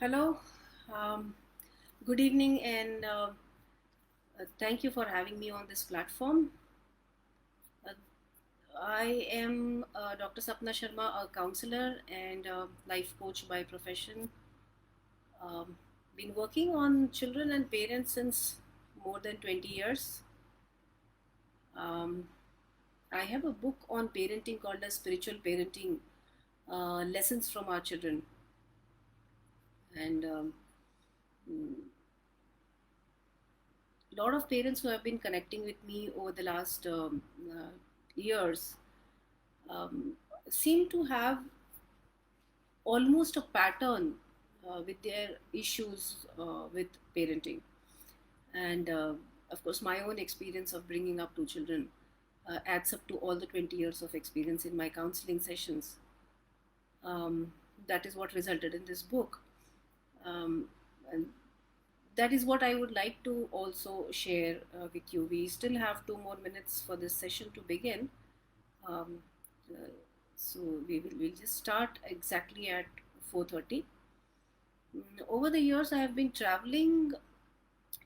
Hello, um, good evening, and thank you for having me on this platform. Uh, I am Dr. Sapna Sharma, a counselor and life coach by profession. Um, been working on children and parents since more than 20 years. Um, I have a book on parenting called as Spiritual Parenting Lessons from Our Children. And mm, a lot of parents who have been connecting with me over the last years um, seem to have almost a pattern with their issues with parenting. And of course, my own experience of bringing up two children adds up to all the 20 years of experience in my counseling sessions. Um, that is what resulted in this book. Um, and that is what I would like to also share with you. We still have 2 more minutes for this session to begin. Um, uh, so we'll just start exactly at 4:30. Over the years, I have been traveling,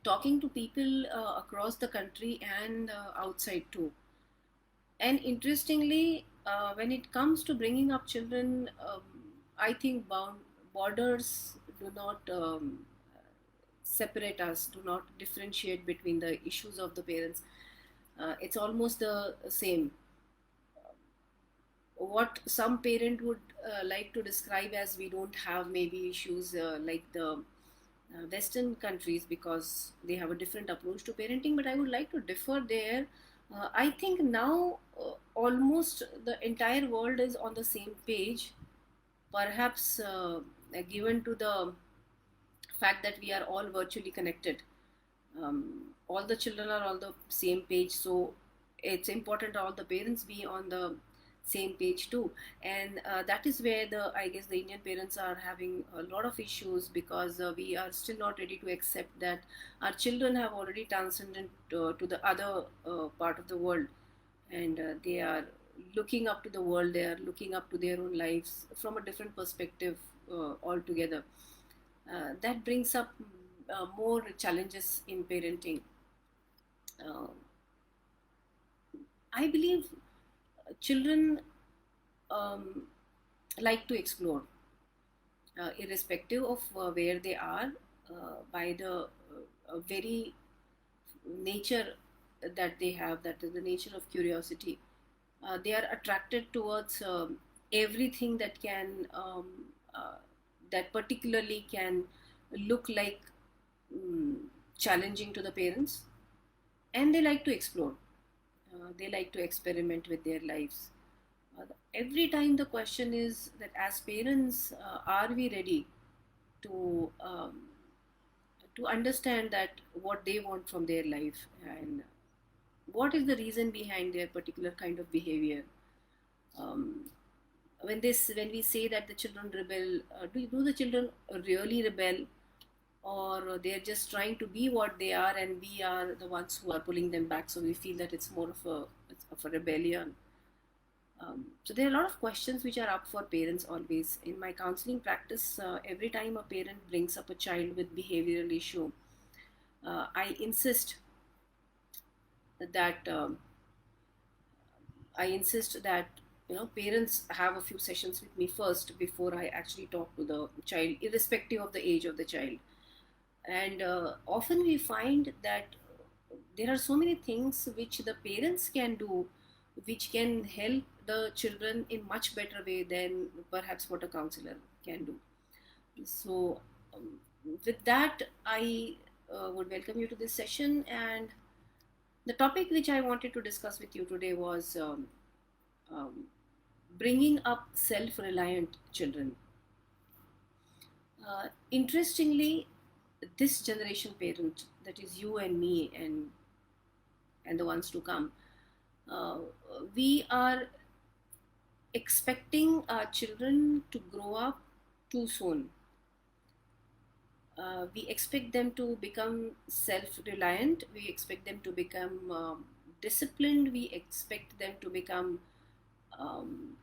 talking to people across the country and outside too. And interestingly, when it comes to bringing up children, I think borders do not separate us, do not differentiate between the issues of the parents. It's almost the same. What some parent would like to describe as we don't have maybe issues like the Western countries because they have a different approach to parenting, but I would like to differ there. I think now almost the entire world is on the same page, perhaps given to the fact that we are all virtually connected. All the children are on the same page, so it's important all the parents be on the same page too. And that is where the I guess the Indian parents are having a lot of issues because we are still not ready to accept that our children have already transcended to the other part of the world, and they are looking up to the world, they are looking up to their own lives from a different perspective altogether. That brings up more challenges in parenting. uh, I believe children um, like to explore, irrespective of where they are, by the very nature that they have, that is the nature of curiosity. They are attracted towards everything that can, uh, that particularly can look like um, challenging to the parents, and they like to explore. They like to experiment with their lives. Every time the question is that as parents, are we ready to understand that what they want from their life and what is the reason behind their particular kind of behavior? Um, when we say that the children rebel, do the children really rebel, or they're just trying to be what they are and we are the ones who are pulling them back? So we feel that it's more of a rebellion. So there are a lot of questions which are up for parents always. In my counseling practice, every time a parent brings up a child with behavioral issue, I insist that parents have a few sessions with me first before I actually talk to the child, irrespective of the age of the child. And often we find that there are so many things which the parents can do which can help the children in much better way than perhaps what a counselor can do. So with that, I would welcome you to this session. And the topic which I wanted to discuss with you today was um, bringing up self-reliant children. Interestingly, this generation parent, that is you and me and the ones to come, uh, we are expecting our children to grow up too soon. We expect them to become self-reliant. We expect them to become disciplined. We expect them to become um,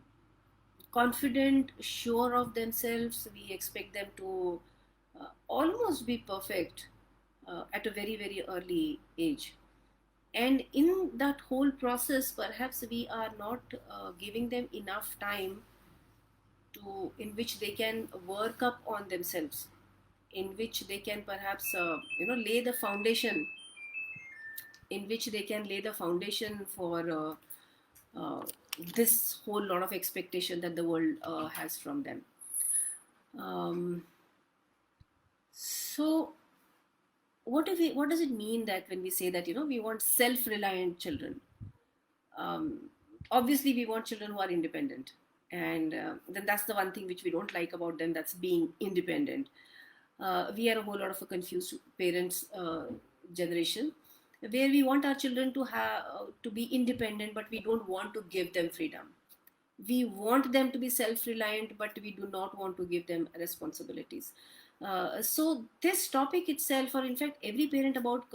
confident, sure of themselves. We expect them to almost be perfect at a very, very early age. And in that whole process, perhaps we are not giving them enough time to in which they can work up on themselves, in which they can perhaps lay the foundation, in which they can lay the foundation for uh, this whole lot of expectation that the world has from them. um, so what does it mean that when we say that we want self-reliant children? um, Obviously we want children who are independent, and then that's the one thing which we don't like about them, that's being independent. We are a whole lot of a confused parents generation, where we want our children to have to be independent, but we don't want to give them freedom. We want them to be self-reliant, but we do not want to give them responsibilities. So this topic itself, or in fact every parent about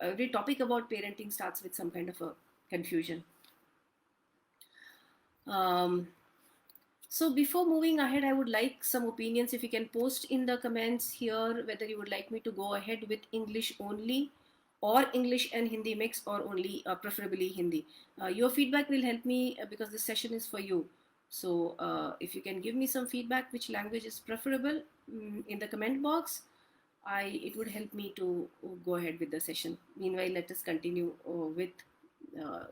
every topic about parenting starts with some kind of a confusion. um, so before moving ahead, I would like some opinions. If you can post in the comments here whether you would like me to go ahead with English only, or English and Hindi mix, or only preferably Hindi. Your feedback will help me because this session is for you. So if you can give me some feedback, which language is preferable, in the comment box, it would help me to go ahead with the session. Meanwhile, let us continue with uh,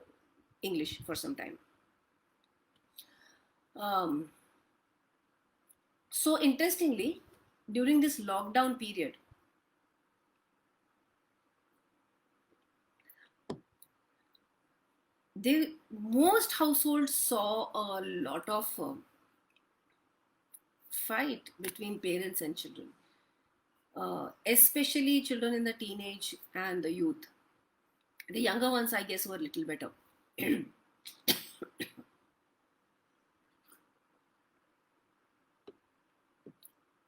English for some time. Um, so interestingly, during this lockdown period, most households saw a lot of fight between parents and children, especially children in the teenage and the youth. The younger ones, I guess, were a little better.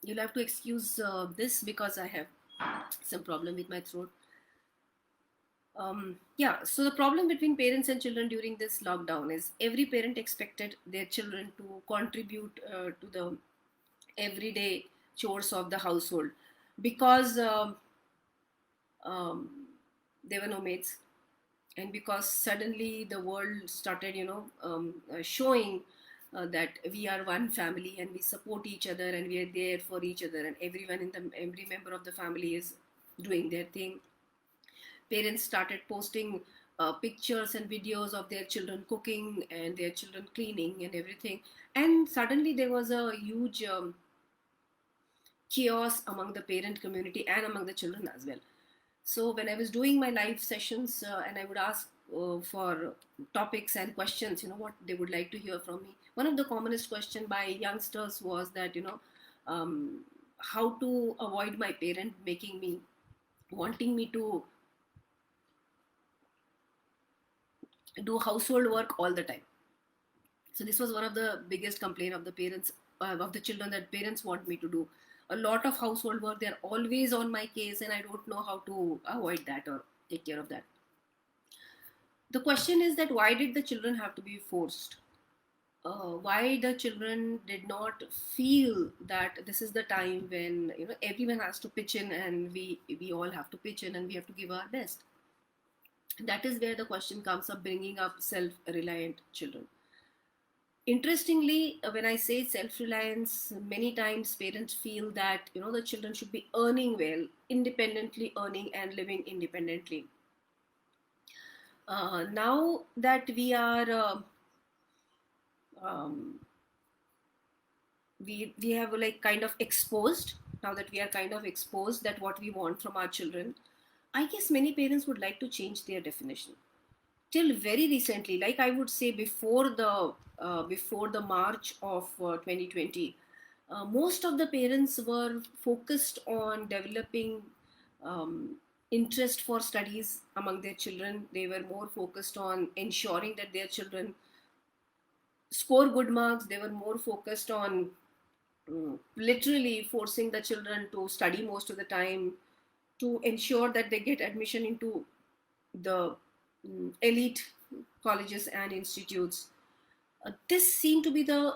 You'll have to excuse this because I have some problem with my throat. Yeah, so the problem between parents and children during this lockdown is every parent expected their children to contribute to the everyday chores of the household, because um, there were no maids, and because suddenly the world started showing that we are one family and we support each other and we are there for each other, and every member of the family is doing their thing. Parents started posting pictures and videos of their children cooking and their children cleaning and everything, and suddenly there was a huge chaos among the parent community and among the children as well. So when I was doing my live sessions, and I would ask for topics and questions, what they would like to hear from me, one of the commonest question by youngsters was that um, how to avoid my parent making me wanting me to do household work all the time. So this was one of the biggest complaint of the parents, of the children, that parents want me to do a lot of household work. They're always on my case, and I don't know how to avoid that or take care of that. The question is that why did the children have to be forced? Why the children did not feel that this is the time when everyone has to pitch in, and we all have to pitch in and we have to give our best. That is where the question comes up, bringing up self-reliant children. Interestingly, when I say self-reliance, many times parents feel that the children should be earning well, independently earning and living independently. Now that um, we have like kind of exposed, now that we are kind of exposed that what we want from our children, I guess many parents would like to change their definition. Till very recently, like I would say before the March of 2020, most of the parents were focused on developing um, interest for studies among their children. They were more focused on ensuring that their children score good marks. They were more focused on literally forcing the children to study most of the time, to ensure that they get admission into the elite colleges and institutes. This seemed to be the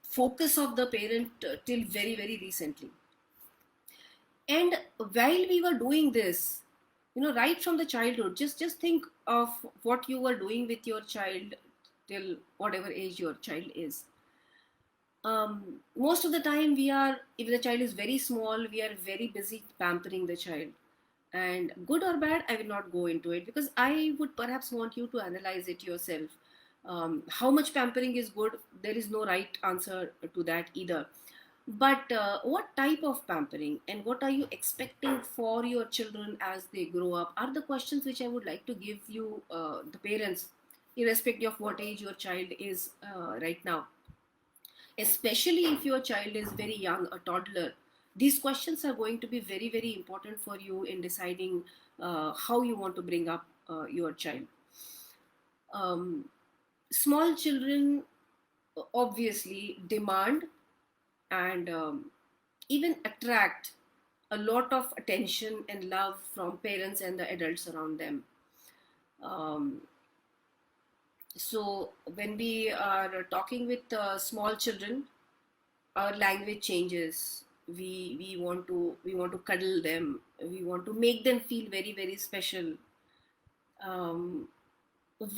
focus of the parent till very, very recently. And while we were doing this, right from the childhood, just think of what you were doing with your child till whatever age your child is. Most of the time, if the child is very small, we are very busy pampering the child. And good or bad, I will not go into it, because I would perhaps want you to analyze it yourself. How much pampering is good? There is no right answer to that either. But what type of pampering and what are you expecting for your children as they grow up are the questions which I would like to give you, the parents, irrespective of what age your child is right now. Especially if your child is very young, a toddler, these questions are going to be very, very important for you in deciding how you want to bring up your child. Um, Small children obviously demand and even attract a lot of attention and love from parents and the adults around them. Um, so when we are talking with small children, our language changes. We want to cuddle them. We want to make them feel very, very special. Um,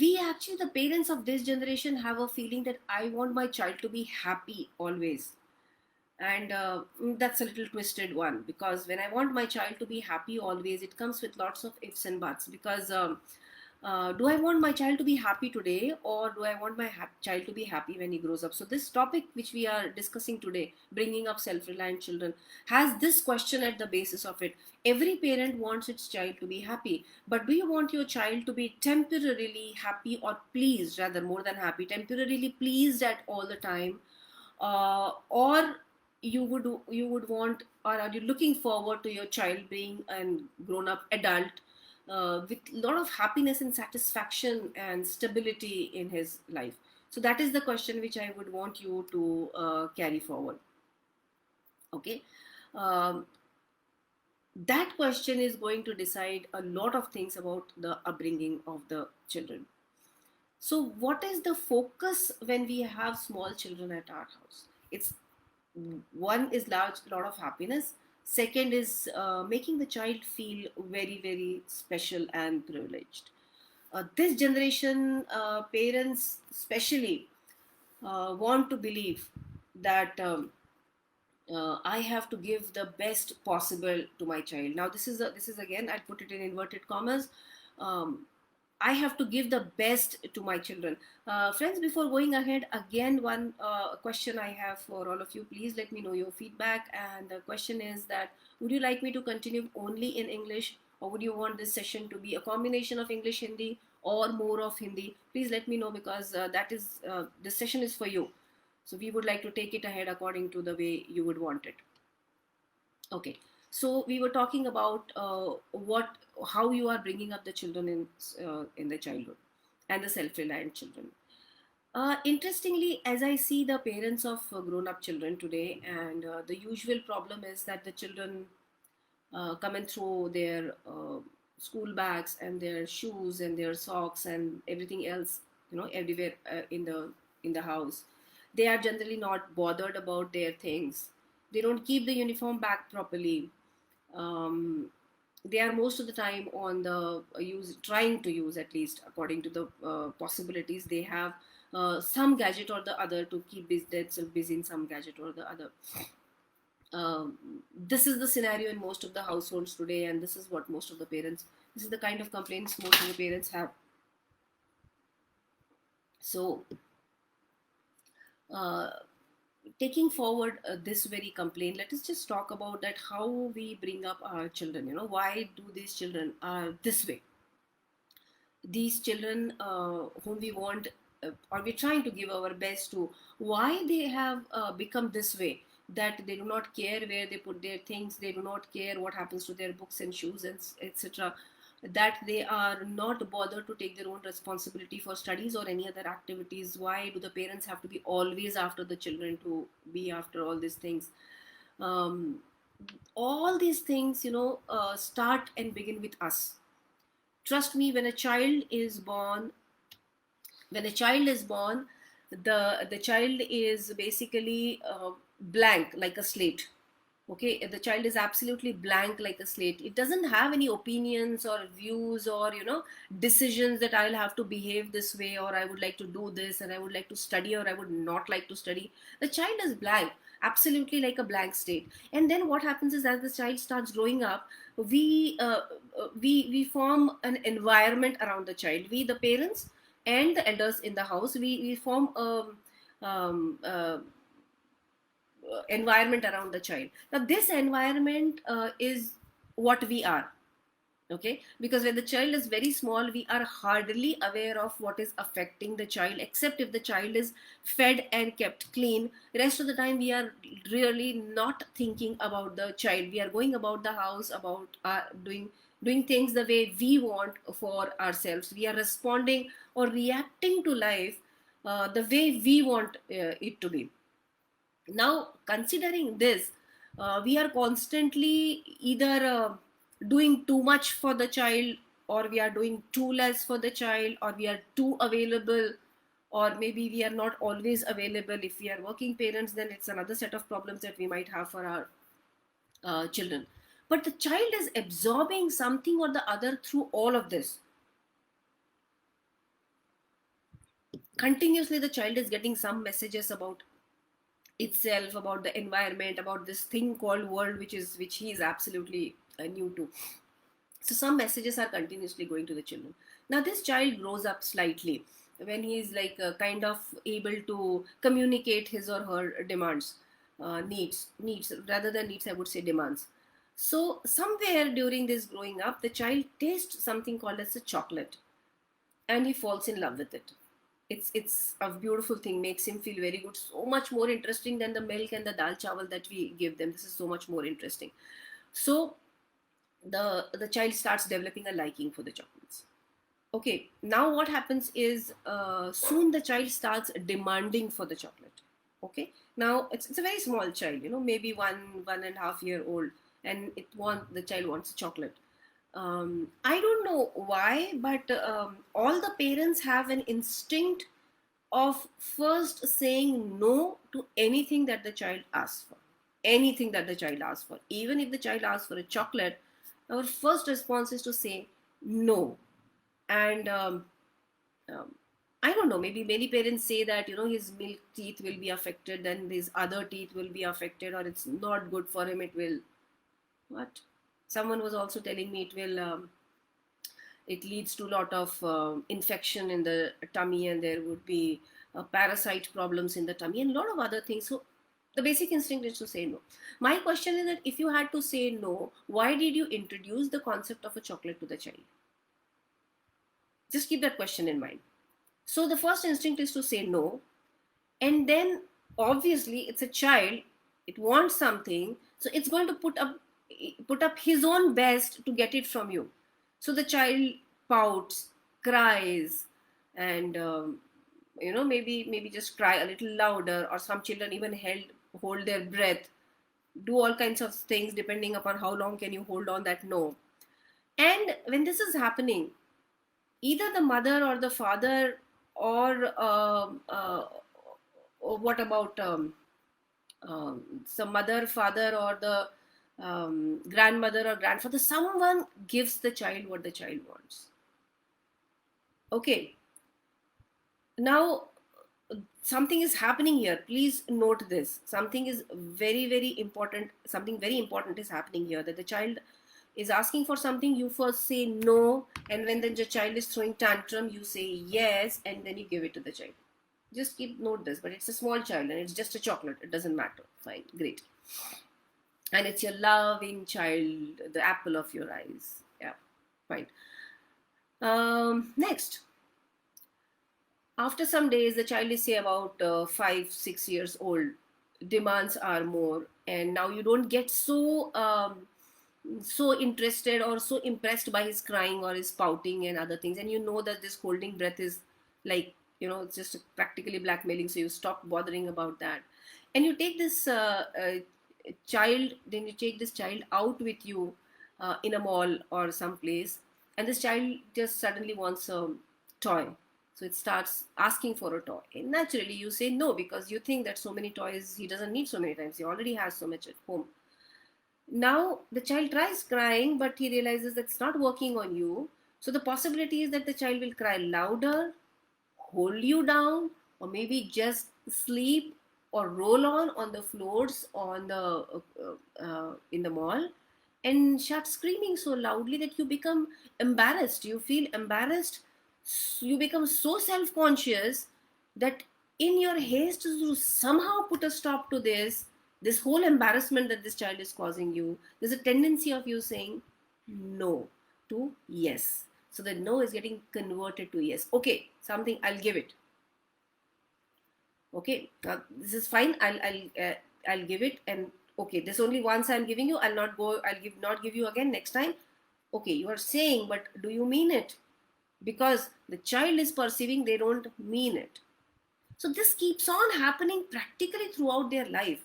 we actually, the parents of this generation, have a feeling that I want my child to be happy always. And that's a little twisted one, because when I want my child to be happy always, it comes with lots of ifs and buts. Because do I want my child to be happy today, or do I want my child to be happy when he grows up? So this topic which we are discussing today, bringing up self-reliant children, has this question at the basis of it. Every parent wants its child to be happy, but do you want your child to be temporarily happy, or pleased, rather more than happy, temporarily pleased at all the time? Or you would want, or are you looking forward to your child being a grown up adult with a lot of happiness and satisfaction and stability in his life? So that is the question which I would want you to carry forward. Okay. um, that question is going to decide a lot of things about the upbringing of the children. So what is the focus when we have small children at our house? It's, one is large lot of happiness. Second is making the child feel very, very special and privileged. This generation, parents especially, want to believe that I have to give the best possible to my child. Now, this is again, I put it in inverted commas. Um, I have to give the best to my children. Friends, before going ahead, again, one question I have for all of you. Please let me know your feedback. And the question is that, would you like me to continue only in English, or would you want this session to be a combination of English, Hindi, or more of Hindi? Please let me know, because this session is for you. So we would like to take it ahead according to the way you would want it. Okay. So we were talking about how you are bringing up the children in the childhood, and the self-reliant children. Interestingly, as I see the parents of grown-up children today, and the usual problem is that the children come and throw their school bags and their shoes and their socks and everything else, everywhere in the house. They are generally not bothered about their things. They don't keep the uniform back properly. um, they are most of the time on the trying to use, at least according to the possibilities they have, some gadget or the other to keep themselves busy in some gadget or the other. This is the scenario in most of the households today, and this is what most of the parents, this is the kind of complaints most of the parents have. So uh, taking forward this very complaint, let us just talk about that, how we bring up our children. Why do these children are this way? These children, whom we want, or we're trying to give our best to, why they have become this way, that they do not care where they put their things, they do not care what happens to their books and shoes and etc., that they are not bothered to take their own responsibility for studies or any other activities. Why do the parents have to be always after the children, to be after all these things? um, all these things, start and begin with us. Trust me, when a child is born, the child is basically blank, like a slate. Okay, the child is absolutely blank like a slate. It doesn't have any opinions or views or decisions that I'll have to behave this way, or I would like to do this, and I would like to study, or I would not like to study. The child is blank, absolutely like a blank state. And then what happens is, as the child starts growing up, we form an environment around the child. We, the parents and the elders in the house, we form um, uh, environment around the child. Now this environment is what we are. Okay, because when the child is very small, we are hardly aware of what is affecting the child, except if the child is fed and kept clean. The rest of the time we are really not thinking about the child. We are going about the house, about doing things the way we want for ourselves. We are responding or reacting to life the way we want it to be. Now considering this, we are constantly either doing too much for the child, or we are doing too less for the child, or we are too available, or maybe we are not always available. If we are working parents, then it's another set of problems that we might have for our children. But the child is absorbing something or the other through all of this. Continuously the child is getting some messages about itself, about the environment, about this thing called world, which he is absolutely new to. So some messages are continuously going to the children. Now this child grows up slightly when he is like kind of able to communicate his or her demands, needs rather than needs, I would say demands. So somewhere during this growing up, the child tastes something called as a chocolate, and he falls in love with it. It's a beautiful thing, makes him feel very good, so much more interesting than the milk and the dal chawal that we give them. This is so much more interesting. So the child starts developing a liking for the chocolates. Okay, now what happens is, soon the child starts demanding for the chocolate. Okay, now it's a very small child, maybe 1.5 year old, and the child wants a chocolate. I don't know why, but all the parents have an instinct of first saying no to anything that the child asks for. Anything that the child asks for. Even if the child asks for a chocolate, our first response is to say no. And um, I don't know, maybe many parents say that, his milk teeth will be affected, then his other teeth will be affected, or it's not good for him, it will. What? Someone was also telling me it leads to a lot of infection in the tummy, and there would be parasite problems in the tummy and a lot of other things. So the basic instinct is to say no. My question is that if you had to say no, why did you introduce the concept of a chocolate to the child? Just keep that question in mind. So the first instinct is to say no, and then obviously it's a child, it wants something, so it's going to put up his own best to get it from you. So the child pouts, cries, and maybe just cry a little louder, or some children even hold their breath, do all kinds of things depending upon how long can you hold on that no. And when this is happening, either the mother or the father, or what about some mother, father, or the grandmother or grandfather, someone gives the child what the child wants. Okay, now something is happening here. Please note this. Something is very, very important. Something very important is happening here, that the child is asking for something, you first say no, and when the child is throwing tantrum, you say yes, and then you give it to the child. Just keep note this, but it's a small child and it's just a chocolate. It doesn't matter. Fine, great. And it's your loving child, the apple of your eyes. Yeah, fine. Next, after some days, the child is say about 5-6 years old. Demands are more, and now you don't get so interested or so impressed by his crying or his pouting and other things, and you know that this holding breath is like, it's just practically blackmailing, so you stop bothering about that. And you take this child then you take this child out with you in a mall or someplace, and this child just suddenly wants a toy. So it starts asking for a toy, and naturally you say no, because you think that so many toys, he doesn't need so many times, he already has so much at home. Now the child tries crying, but he realizes that's not working on you. So the possibility is that the child will cry louder, hold you down, or maybe just sleep or roll on the floors on the in the mall and start screaming so loudly that you become embarrassed. You feel embarrassed. You become so self-conscious that in your haste to somehow put a stop to this whole embarrassment that this child is causing you, there's a tendency of you saying no to yes. So the no is getting converted to yes. Okay, something, I'll give it. Okay, this is fine. I'll give it. And okay, this only once I'm giving you. I'll not go. I'll give not give you again next time. Okay, you are saying, but do you mean it? Because the child is perceiving they don't mean it. So this keeps on happening practically throughout their life.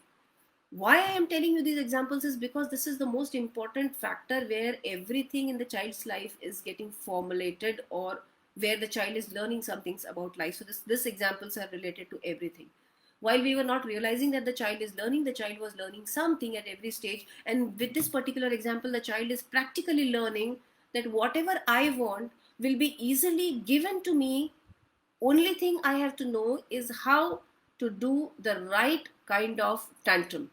Why I am telling you these examples is because this is the most important factor where everything in the child's life is getting formulated, or where the child is learning some things about life. So this examples are related to everything. While we were not realizing that the child is learning, the child was learning something at every stage. And with this particular example, the child is practically learning that whatever I want will be easily given to me. Only thing I have to know is how to do the right kind of tantrum.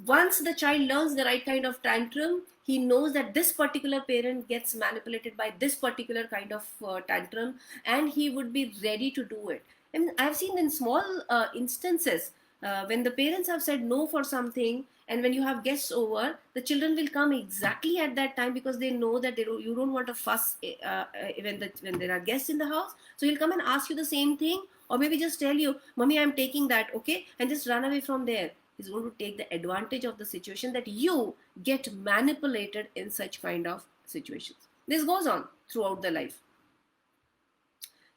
Once the child learns the right kind of tantrum, he knows that this particular parent gets manipulated by this particular kind of tantrum, and he would be ready to do it. And I've seen in small instances, when the parents have said no for something, and when you have guests over, the children will come exactly at that time because they know that you don't want to fuss when there are guests in the house. So he'll come and ask you the same thing, or maybe just tell you, "Mommy, I'm taking that," okay, and just run away from there. Is going to take the advantage of the situation that you get manipulated in such kind of situations. This goes on throughout the life.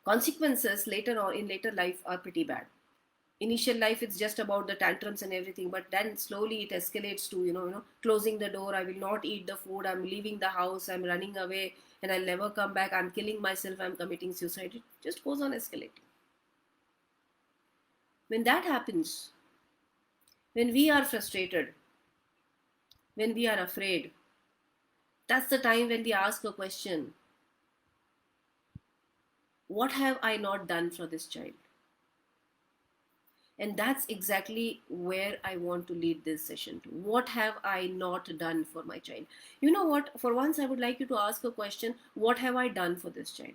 Consequences later on in later life are pretty bad. Initial life it's just about the tantrums and everything, but then slowly it escalates to closing the door. I will not eat the food. I'm leaving the house. I'm running away, and I'll never come back. I'm killing myself. I'm committing suicide. It just goes on escalating. When that happens, when we are frustrated, when we are afraid, that's the time when we ask a question: what have I not done for this child? And that's exactly where I want to lead this session to. What have I not done for my child? You know what? For once, I would like you to ask a question: what have I done for this child?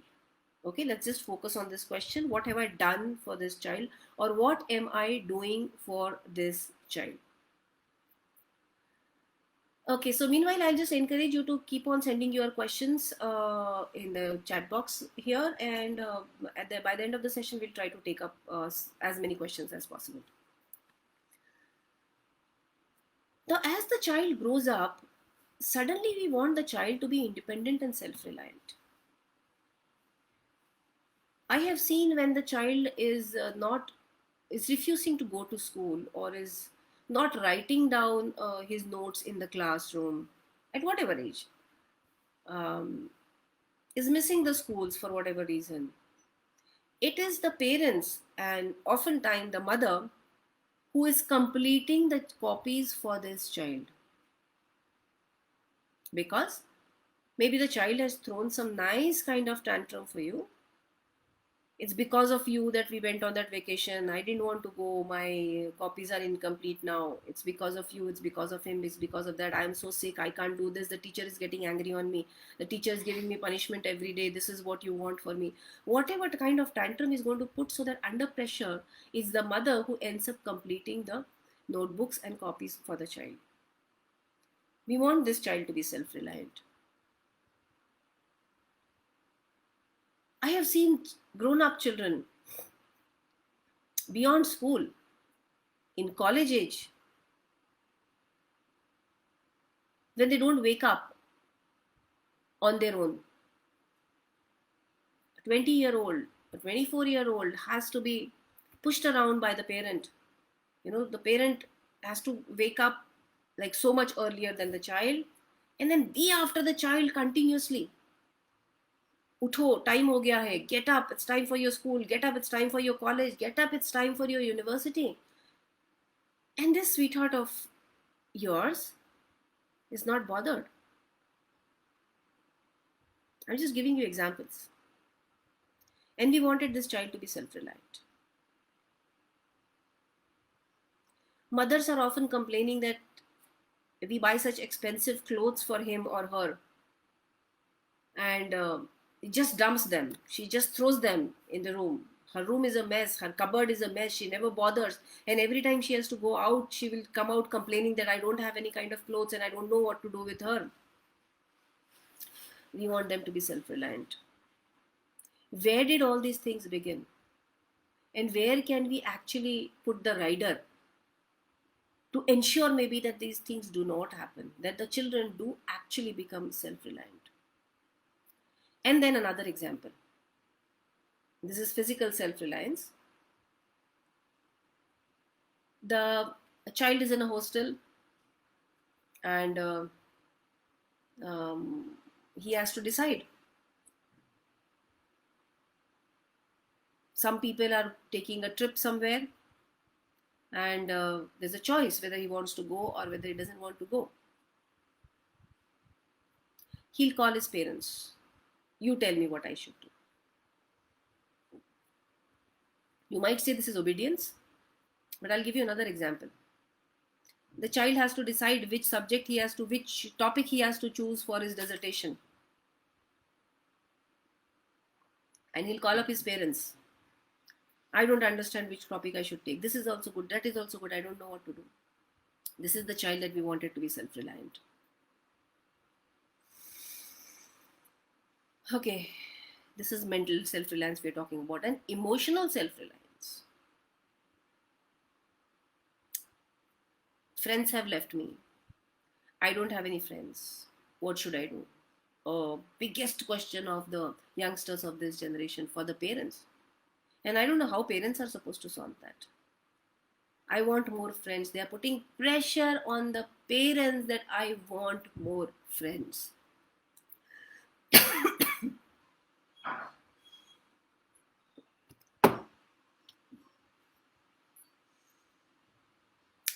Okay, let's just focus on this question. What have I done for this child? Or what am I doing for this child? Okay, so meanwhile, I'll just encourage you to keep on sending your questions in the chat box here, and by the end of the session, we'll try to take up as many questions as possible. Now, as the child grows up, suddenly we want the child to be independent and self-reliant. I have seen when the child is not is refusing to go to school, or is not writing down his notes in the classroom at whatever age, um, is missing the schools for whatever reason. It is the parents, and oftentimes the mother, who is completing the copies for this child, because maybe the child has thrown some nice kind of tantrum for you. It's because of you that we went on that vacation. I didn't want to go. My copies are incomplete now. It's because of you. It's because of him. It's because of that. I'm so sick. I can't do this. The teacher is getting angry on me. The teacher is giving me punishment every day. This is what you want for me. Whatever kind of tantrum is going to put, so that under pressure is the mother who ends up completing the notebooks and copies for the child. We want this child to be self-reliant. I have seen grown-up children beyond school, in college age, when they don't wake up on their own. A 20-year-old, a 24-year-old has to be pushed around by the parent. The parent has to wake up like so much earlier than the child, and then be after the child continuously. Utho, time ho gaya hai. Get up, it's time for your school. Get up, it's time for your college. Get up, it's time for your university. And this sweetheart of yours is not bothered. I'm just giving you examples. And we wanted this child to be self reliant. Mothers are often complaining that we buy such expensive clothes for him or her, and it just dumps them. She just throws them in the room. Her room is a mess, her cupboard is a mess, she never bothers. And every time she has to go out, she will come out complaining that I don't have any kind of clothes and I don't know what to do with her. We want them to be self reliant. Where did all these things begin? And where can we actually put the rider to ensure maybe that these things do not happen, that the children do actually become self reliant? And then another example. This is physical self reliance. The child is in a hostel, and um, he has to decide. Some people are taking a trip somewhere, and there's a choice whether he wants to go or whether he doesn't want to go. He'll call his parents. You tell me what I should do. You might say this is obedience, but I'll give you another example. The child has to decide which topic he has to choose for his dissertation. And he'll call up his parents. I don't understand which topic I should take. This is also good. That is also good. I don't know what to do. This is the child that we wanted to be self-reliant. Okay, this is mental self-reliance we're talking about, and emotional self-reliance. Friends have left me. I don't have any friends. What should I do? Biggest question of the youngsters of this generation for the parents. And I don't know how parents are supposed to solve that. I want more friends. They are putting pressure on the parents that I want more friends.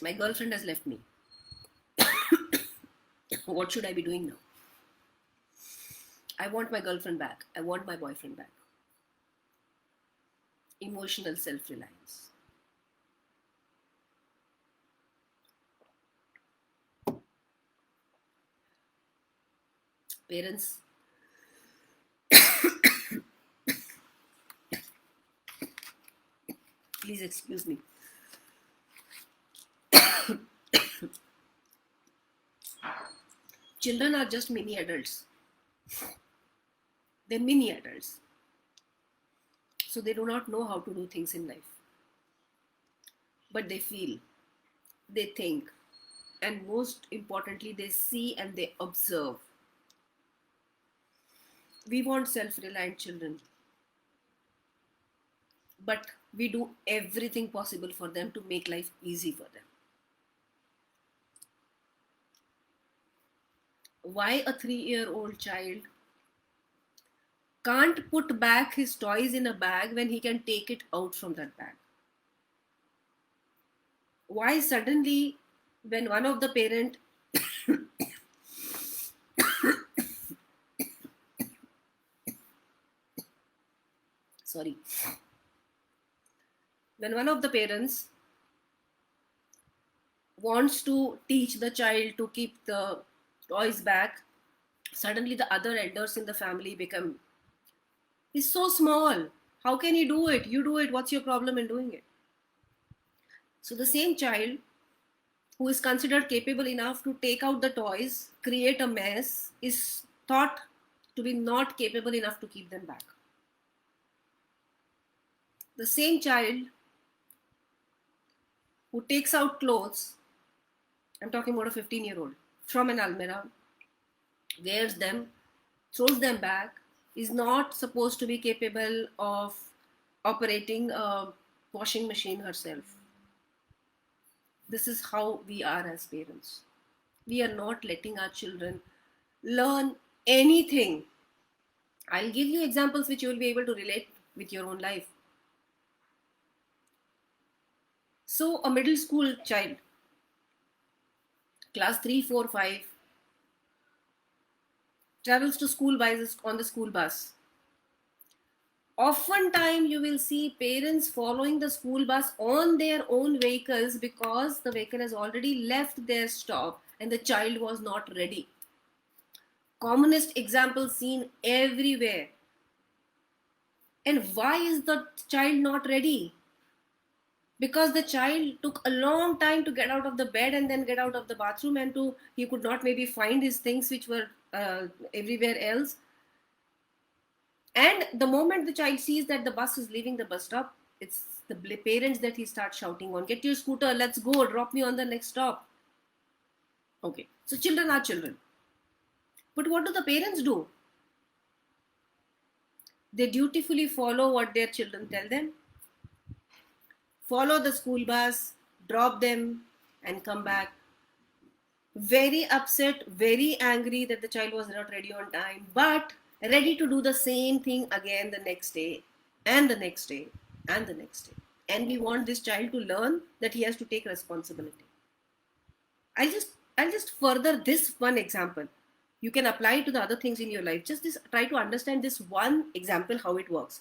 My girlfriend has left me. What should I be doing now? I want my girlfriend back. I want my boyfriend back. Emotional self-reliance. Parents, please excuse me. Children are just mini adults. They're mini adults. So they do not know how to do things in life. But they feel, they think, and most importantly, they see and they observe. We want self-reliant children. But we do everything possible for them to make life easy for them. Why a 3-year-old child can't put back his toys in a bag when he can take it out from that bag? Why suddenly, when one of the parent sorry, when one of the parents wants to teach the child to keep the toys back, suddenly the other elders in the family become, he's so small, how can he do it? You do it, what's your problem in doing it? So the same child who is considered capable enough to take out the toys, create a mess, is thought to be not capable enough to keep them back. The same child who takes out clothes, I'm talking about a 15-year-old, from an almirah, wears them, throws them back, is not supposed to be capable of operating a washing machine herself. This is how we are as parents. We are not letting our children learn anything. I'll give you examples which you will be able to relate with your own life. So, a middle school child, class 3, 4, 5, travels to school on the school bus. Oftentimes, you will see parents following the school bus on their own vehicles because the vehicle has already left their stop and the child was not ready. Commonest example seen everywhere. And why is the child not ready? Because the child took a long time to get out of the bed and then get out of the bathroom, and to he could not maybe find his things which were everywhere else. And the moment the child sees that the bus is leaving the bus stop, it's the parents that he starts shouting on, get your scooter, let's go, drop me on the next stop. Okay, so children are children, but what do the parents do? They dutifully follow what their children tell them, follow the school bus, drop them, and come back. Very upset, very angry that the child was not ready on time, but ready to do the same thing again the next day, and the next day, and the next day. And we want this child to learn that he has to take responsibility. I'll just I'll just further this one example. You can apply it to the other things in your life. Just this, try to understand this one example, how it works.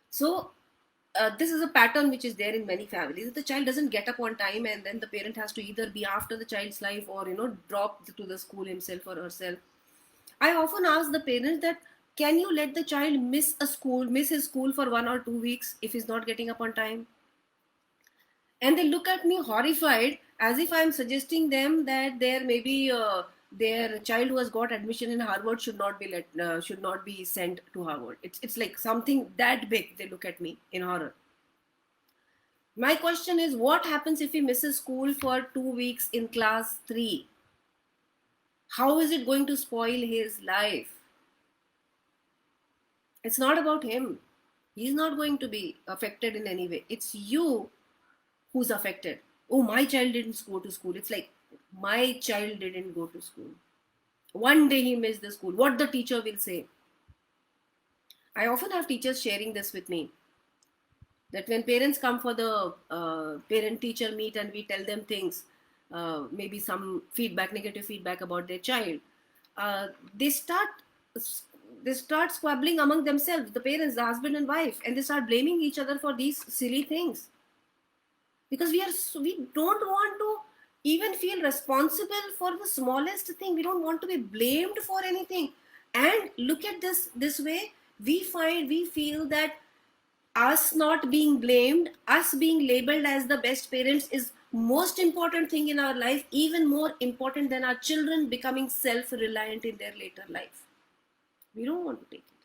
So this is a pattern which is there in many families. The child doesn't get up on time, and then the parent has to either be after the child's life or drop to the school himself or herself. I often ask the parents that, can you let the child miss his school for 1 or 2 weeks if he's not getting up on time? And they look at me horrified, as if I'm suggesting them that there maybe their child who has got admission in Harvard should not be sent to Harvard. It's like something that big. They look at me in horror. My question is, what happens if he misses school for 2 weeks in class 3? How is it going to spoil his life? It's not about him. He's not going to be affected in any way. It's you who's affected. Oh, my child didn't go to school. It's like, my child didn't go to school. One day he missed the school. What the teacher will say? I often have teachers sharing this with me, that when parents come for the parent teacher meet and we tell them things, maybe some feedback, negative feedback about their child, uh, they start they start squabbling among themselves, the parents, the husband and wife, and they start blaming each other for these silly things, because we don't want to even feel responsible for the smallest thing. We don't want to be blamed for anything. And look at this way, we feel that us not being blamed, us being labeled as the best parents, is most important thing in our life, even more important than our children becoming self-reliant in their later life. We don't want to take it.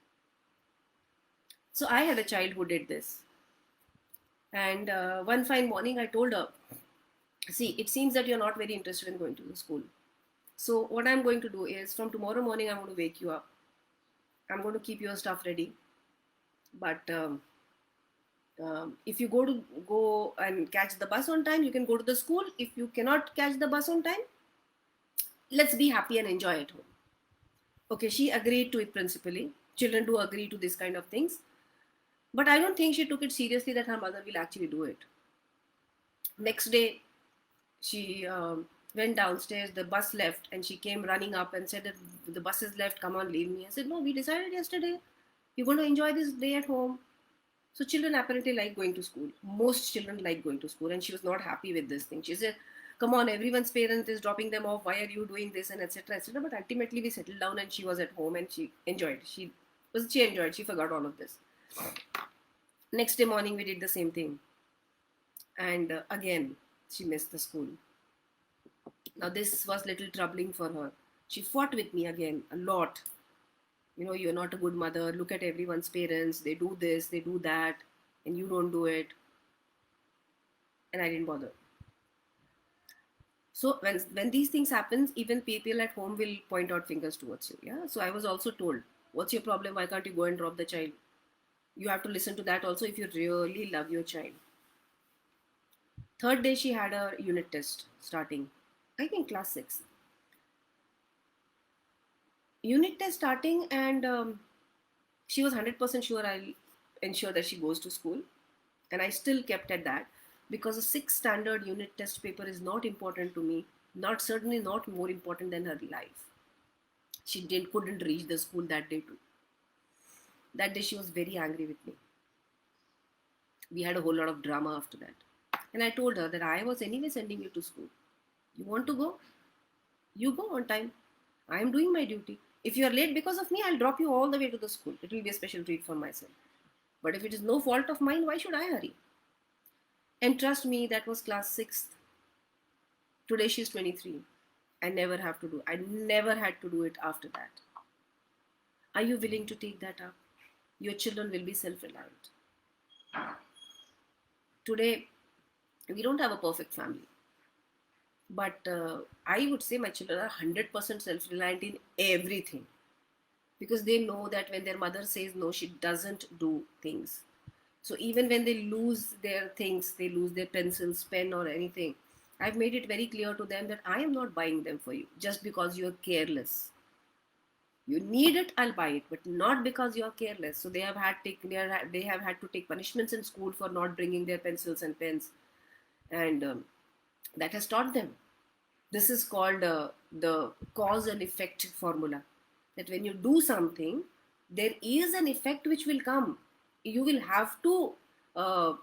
So I had a child who did this, and one fine morning I told her, see, it seems that you're not very interested in going to the school. So what I'm going to do is, from tomorrow morning I'm going to wake you up, I'm going to keep your stuff ready, but if you go and catch the bus on time, you can go to the school. If you cannot catch the bus on time, let's be happy and enjoy at home. Okay, she agreed to it principally. Children do agree to this kind of things, but I don't think she took it seriously that her mother will actually do it. Next day, she went downstairs, the bus left, and she came running up and said that the bus is left, come on, leave me. I said, no, we decided yesterday you're going to enjoy this day at home. So children apparently like going to school. Most children like going to school, and she was not happy with this thing. She said, come on, everyone's parent is dropping them off, why are you doing this, and etc, etc. But ultimately we settled down and she was at home and she enjoyed. She enjoyed, she forgot all of this. Next day morning we did the same thing, and again she missed the school. Now this was little troubling for her. She fought with me again a lot. You're not a good mother. Look at everyone's parents. They do this, they do that, and you don't do it. And I didn't bother. So when these things happen, even people at home will point out fingers towards you. Yeah. So I was also told, what's your problem? Why can't you go and drop the child? You have to listen to that also if you really love your child. Third day she had a unit test starting. I think class 6. Unit test starting, and she was 100% sure I'll ensure that she goes to school. And I still kept at that, because a 6th standard unit test paper is not important to me, certainly not more important than her life. She couldn't reach the school that day too. That day she was very angry with me. We had a whole lot of drama after that. And I told her that I was anyway sending you to school. You want to go? You go on time. I am doing my duty. If you are late because of me, I'll drop you all the way to the school. It will be a special treat for myself. But if it is no fault of mine, why should I hurry? And trust me, that was class 6th. Today she's 23. I never have to do. I never had to do it after that. Are you willing to take that up? Your children will be self-reliant. Today, we don't have a perfect family. But I would say my children are 100% self-reliant in everything. Because they know that when their mother says no, she doesn't do things. So even when they lose their things, they lose their pencils, pen or anything, I've made it very clear to them that I am not buying them for you just because you're careless. You need it, I'll buy it, but not because you're careless. So they have had to take punishments in school for not bringing their pencils and pens, and that has taught them. This is called the cause and effect formula. That when you do something, there is an effect which will come. You will have to, uh,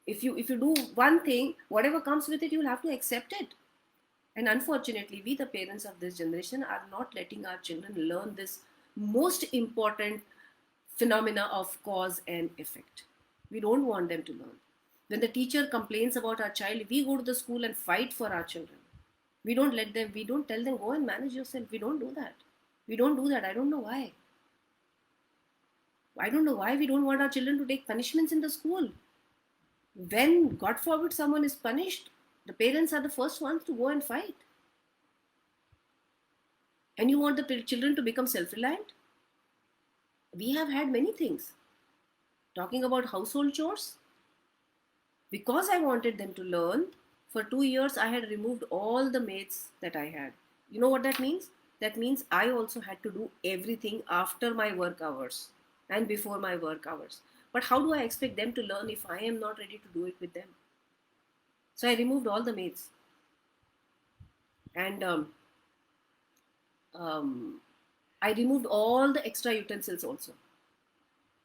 if you do one thing, whatever comes with it, you will have to accept it. And unfortunately, we, the parents of this generation, are not letting our children learn this most important phenomena of cause and effect. We don't want them to learn. When the teacher complains about our child, we go to the school and fight for our children. We don't tell them, go and manage yourself. We don't do that. We don't do that. I don't know why. I don't know why we don't want our children to take punishments in the school. When, God forbid, someone is punished, the parents are the first ones to go and fight. And you want the children to become self-reliant? We have had many things. Talking about household chores, because I wanted them to learn, for 2 years I had removed all the maids that I had. You know what that means? That means I also had to do everything after my work hours and before my work hours. But how do I expect them to learn if I am not ready to do it with them? So I removed all the maids. And I removed all the extra utensils also.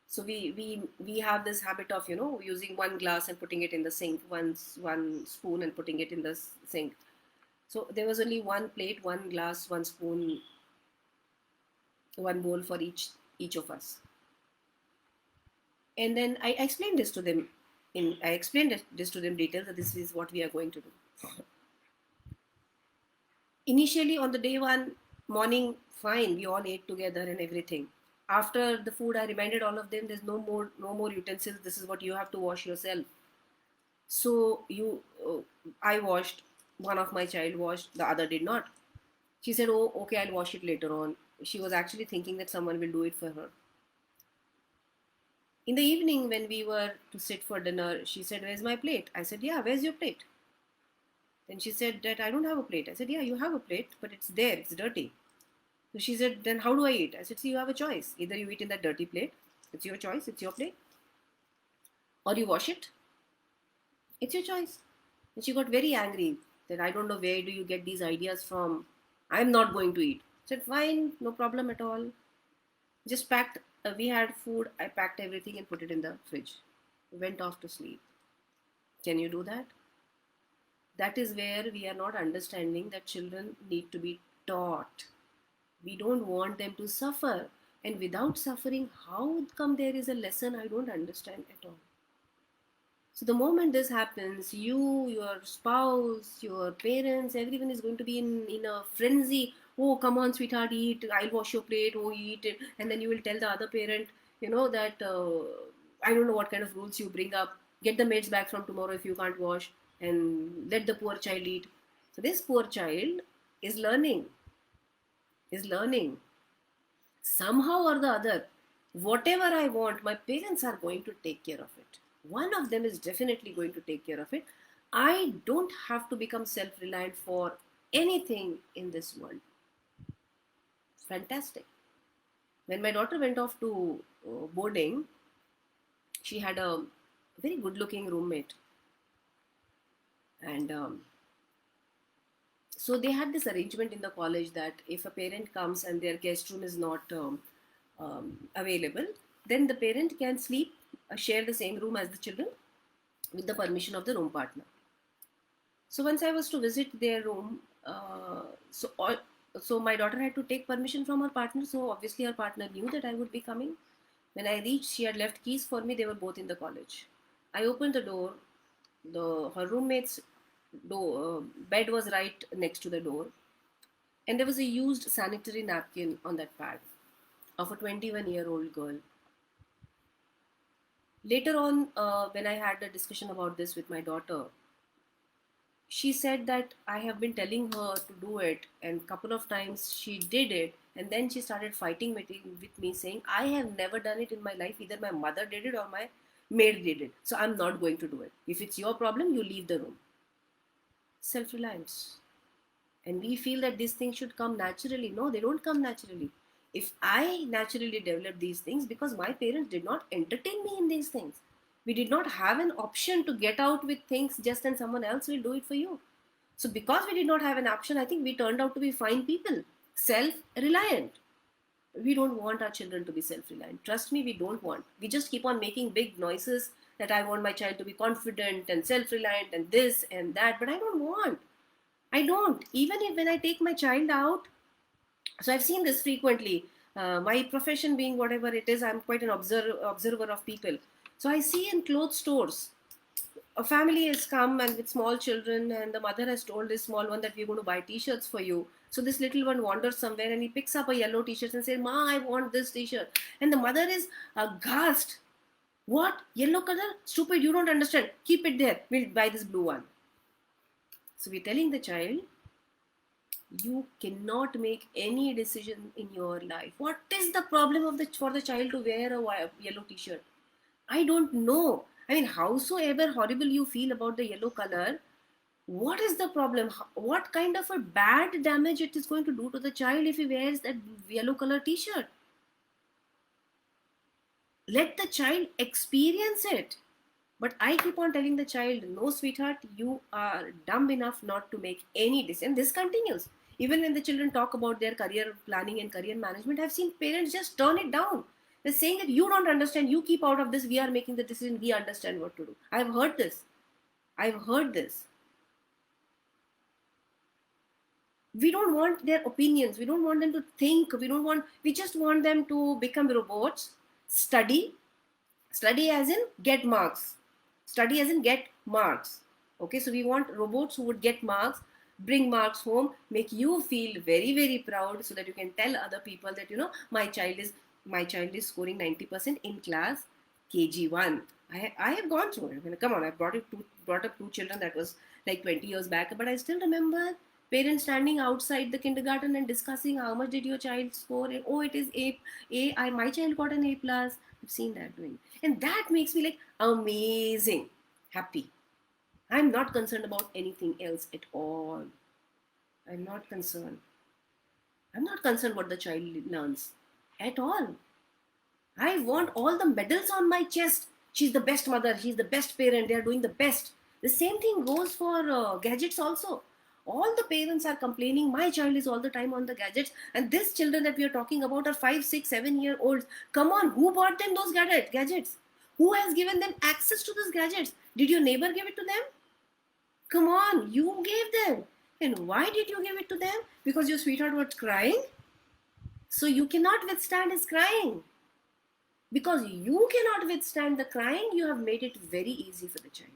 So we have this habit of using one glass and putting it in the sink, one spoon and putting it in the sink. So there was only one plate, one glass, one spoon, one bowl for each of us. And then I explained this to them. I explained this to them details that this is what we are going to do. Initially on the day one morning, fine, we all ate together and everything. After the food, I reminded all of them, there's no more utensils. This is what you have to wash yourself. So I washed. One of my child washed. The other did not. She said, "Oh, okay, I'll wash it later on." She was actually thinking that someone will do it for her. In the evening, when we were to sit for dinner, she said, "Where's my plate?" I said, "Yeah, where's your plate?" Then she said that I don't have a plate. I said, "Yeah, you have a plate, but it's there. It's dirty." So she said, "Then how do I eat?" I said, "See, you have a choice. Either you eat in that dirty plate. It's your choice. It's your plate. Or you wash it. It's your choice." And she got very angry that I don't know where do you get these ideas from. I'm not going to eat. I said, "Fine, no problem at all." Just packed. We had food. I packed everything and put it in the fridge. Went off to sleep. Can you do that? That is where we are not understanding that children need to be taught. We don't want them to suffer. And without suffering, how come there is a lesson? I don't understand at all. So the moment this happens, you, your spouse, your parents, everyone is going to be in a frenzy. Oh, come on, sweetheart, eat. I'll wash your plate. Oh, eat it. And then you will tell the other parent, that I don't know what kind of rules you bring up. Get the maids back from tomorrow if you can't wash, and let the poor child eat. So this poor child is learning, somehow or the other. Whatever I want, my parents are going to take care of it. One of them is definitely going to take care of it. I don't have to become self-reliant for anything in this world. Fantastic. When my daughter went off to boarding, she had a very good looking roommate. And So they had this arrangement in the college that if a parent comes and their guest room is not available, then the parent can sleep, share the same room as the children with the permission of the room partner. So once I was to visit their room, so my daughter had to take permission from her partner. So obviously her partner knew that I would be coming. When I reached, she had left keys for me. They were both in the college. I opened the door. Her roommate's bed was right next to the door, and there was a used sanitary napkin on that pad of a 21-year-old girl. Later on, when I had a discussion about this with my daughter, she said that I have been telling her to do it, and couple of times she did it, and then she started fighting with me, saying, I have never done it in my life. Either my mother did it or my maid did it. So I'm not going to do it. If it's your problem, you leave the room. Self-reliance. And we feel that these things should come naturally. No, they don't come naturally. If I naturally develop these things, because my parents did not entertain me in these things, we did not have an option to get out with things just and someone else will do it for you. So because we did not have an option, I think we turned out to be fine people, self-reliant. We don't want our children to be self-reliant. Trust me, we don't want. We just keep on making big noises that I want my child to be confident and self-reliant and this and that, but I don't want. I don't. Even if when I take my child out, so I've seen this frequently. My profession being whatever it is, I'm quite an observer of people. So I see in clothes stores, a family has come and with small children, and the mother has told this small one that we're going to buy t-shirts for you. So this little one wanders somewhere and he picks up a yellow t-shirt and says, Ma, I want this t-shirt. And the mother is aghast. What? Yellow color? Stupid, you don't understand. Keep it there. We'll buy this blue one. So we're telling the child, you cannot make any decision in your life. What is the problem of for the child to wear a yellow t-shirt? I don't know. I mean, howsoever horrible you feel about the yellow color, what is the problem? What kind of a bad damage it is going to do to the child if he wears that yellow color t-shirt? Let the child experience it. But I keep on telling the child, no, sweetheart, you are dumb enough not to make any decision. This continues. Even when the children talk about their career planning and career management, I've seen parents just turn it down. They're saying that you don't understand, you keep out of this, we are making the decision, we understand what to do. I've heard this. I've heard this. We don't want their opinions. We don't want them to think. We just want them to become robots, study as in get marks, study as in get marks. Okay, so we want robots who would get marks, bring marks home, make you feel very, very proud, so that you can tell other people that, my child is scoring 90% in class KG1. I have gone through it. I mean, come on, I brought up two children. That was like 20 years back, but I still remember parents standing outside the kindergarten and discussing how much did your child score. And, oh, it is my child got an A plus. I've seen that doing, and that makes me like amazing, happy. I'm not concerned about anything else at all. I'm not concerned. I'm not concerned what the child learns at all. I want all the medals on my chest. She's the best mother. She's the best parent. They are doing the best. The same thing goes for gadgets also. All the parents are complaining, my child is all the time on the gadgets. And these children that we are talking about are 5, 6, 7 year olds. Come on, who bought them those gadgets? Who has given them access to those gadgets? Did your neighbor give it to them? Come on, you gave them. And why did you give it to them? Because your sweetheart was crying? So you cannot withstand his crying. Because you cannot withstand the crying, you have made it very easy for the child.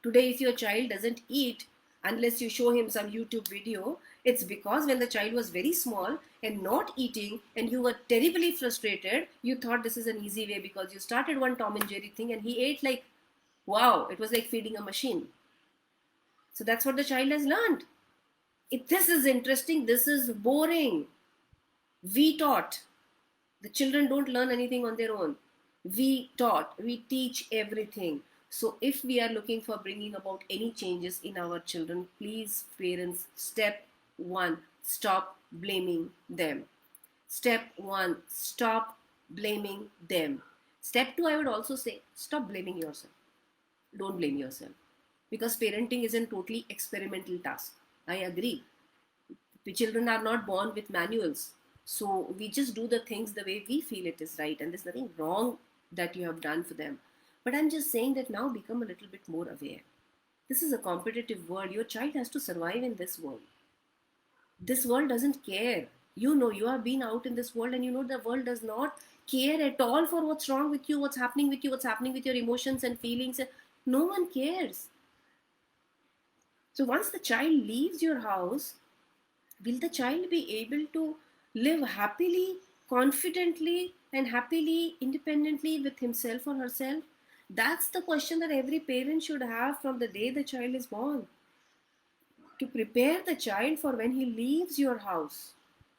Today, if your child doesn't eat unless you show him some YouTube video, it's because when the child was very small and not eating and you were terribly frustrated, you thought this is an easy way because you started one Tom and Jerry thing and he ate like, wow, it was like feeding a machine. So that's what the child has learned. If this is interesting, this is boring. We taught. The children don't learn anything on their own. We taught, we teach everything. So if we are looking for bringing about any changes in our children, please parents, step 1, stop blaming them. Step 1, stop blaming them. Step 2, I would also say, stop blaming yourself. Don't blame yourself. Because parenting is a totally experimental task. I agree. The children are not born with manuals. So we just do the things the way we feel it is right. And there's nothing wrong that you have done for them. But I'm just saying that now become a little bit more aware. This is a competitive world. Your child has to survive in this world. This world doesn't care. You know, you have been out in this world and you know the world does not care at all for what's wrong with you, what's happening with you, what's happening with your emotions and feelings. No one cares. So once the child leaves your house, will the child be able to live happily, confidently, and happily, independently with himself or herself? That's the question that every parent should have from the day the child is born, to prepare the child for when he leaves your house.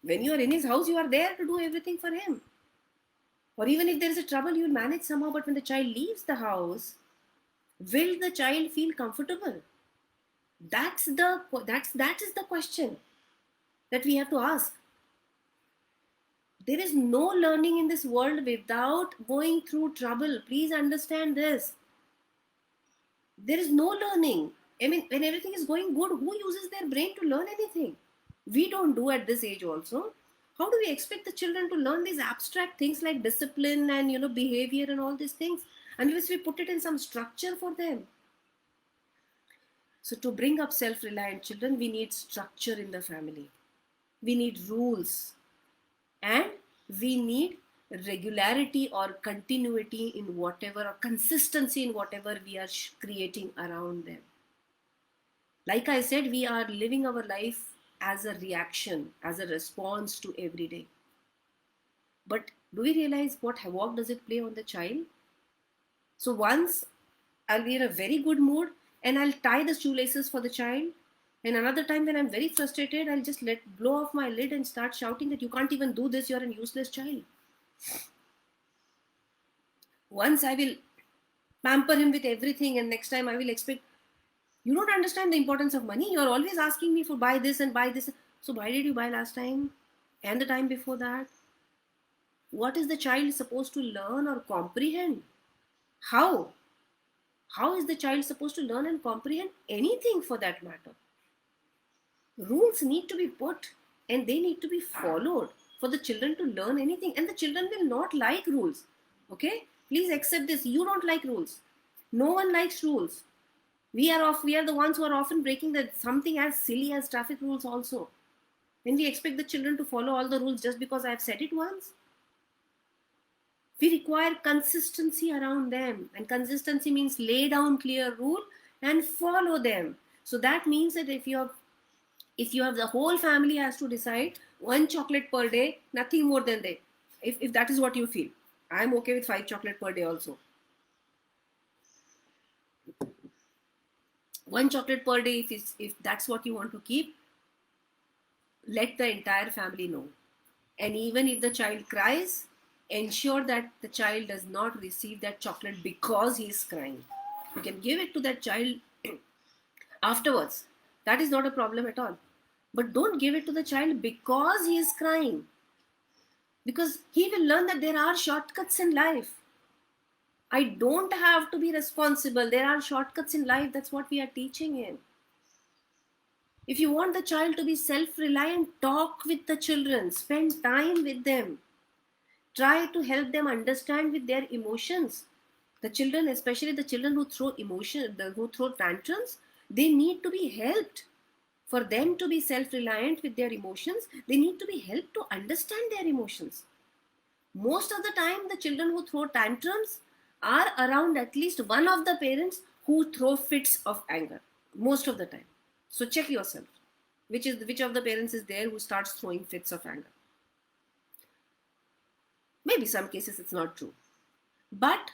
When you are in his house, you are there to do everything for him. Or even if there is a trouble, you will manage somehow. But when the child leaves the house, will the child feel comfortable? That is the question that we have to ask. There is no learning in this world without going through trouble. Please understand this. There is no learning. I mean, when everything is going good, who uses their brain to learn anything? We don't do at this age also. How do we expect the children to learn these abstract things like discipline and behavior and all these things unless we put it in some structure for them? So to bring up self-reliant children, we need structure in the family. We need rules, and we need regularity or continuity in whatever, or consistency in whatever we are creating around them. Like I said, we are living our life as a reaction, as a response to every day. But do we realize what havoc does it play on the child? So once I'll be in a very good mood and I'll tie the shoelaces for the child. And another time when I'm very frustrated, I'll just blow off my lid and start shouting that you can't even do this, you're an useless child. Once I will pamper him with everything, and next time I will expect, you don't understand the importance of money. You're always asking me for buy this and buy this. So why did you buy last time and the time before that? What is the child supposed to learn or comprehend? How? How is the child supposed to learn and comprehend anything for that matter? Rules need to be put and they need to be followed for the children to learn anything. And the children will not like rules. Okay? Please accept this. You don't like rules. No one likes rules. We are the ones who are often breaking something as silly as traffic rules also. When we expect the children to follow all the rules just because I have said it once. We require consistency around them, and consistency means lay down clear rule and follow them. So that means that if you have the whole family has to decide one chocolate per day, nothing more than that. If that is what you feel, I'm okay with 5 chocolate per day also. One chocolate per day, if that's what you want to keep, let the entire family know. And even if the child cries, ensure that the child does not receive that chocolate because he is crying. You can give it to that child afterwards. That is not a problem at all. But don't give it to the child because he is crying. Because he will learn that there are shortcuts in life. I don't have to be responsible. There are shortcuts in life. That's what we are teaching him. If you want the child to be self-reliant, talk with the children. Spend time with them. Try to help them understand with their emotions. The children, especially the children who who throw tantrums, they need to be helped. For them to be self-reliant with their emotions, they need to be helped to understand their emotions. Most of the time, the children who throw tantrums are around at least one of the parents who throw fits of anger. Most of the time. So check yourself. Which of the parents is there who starts throwing fits of anger? Maybe some cases it's not true. But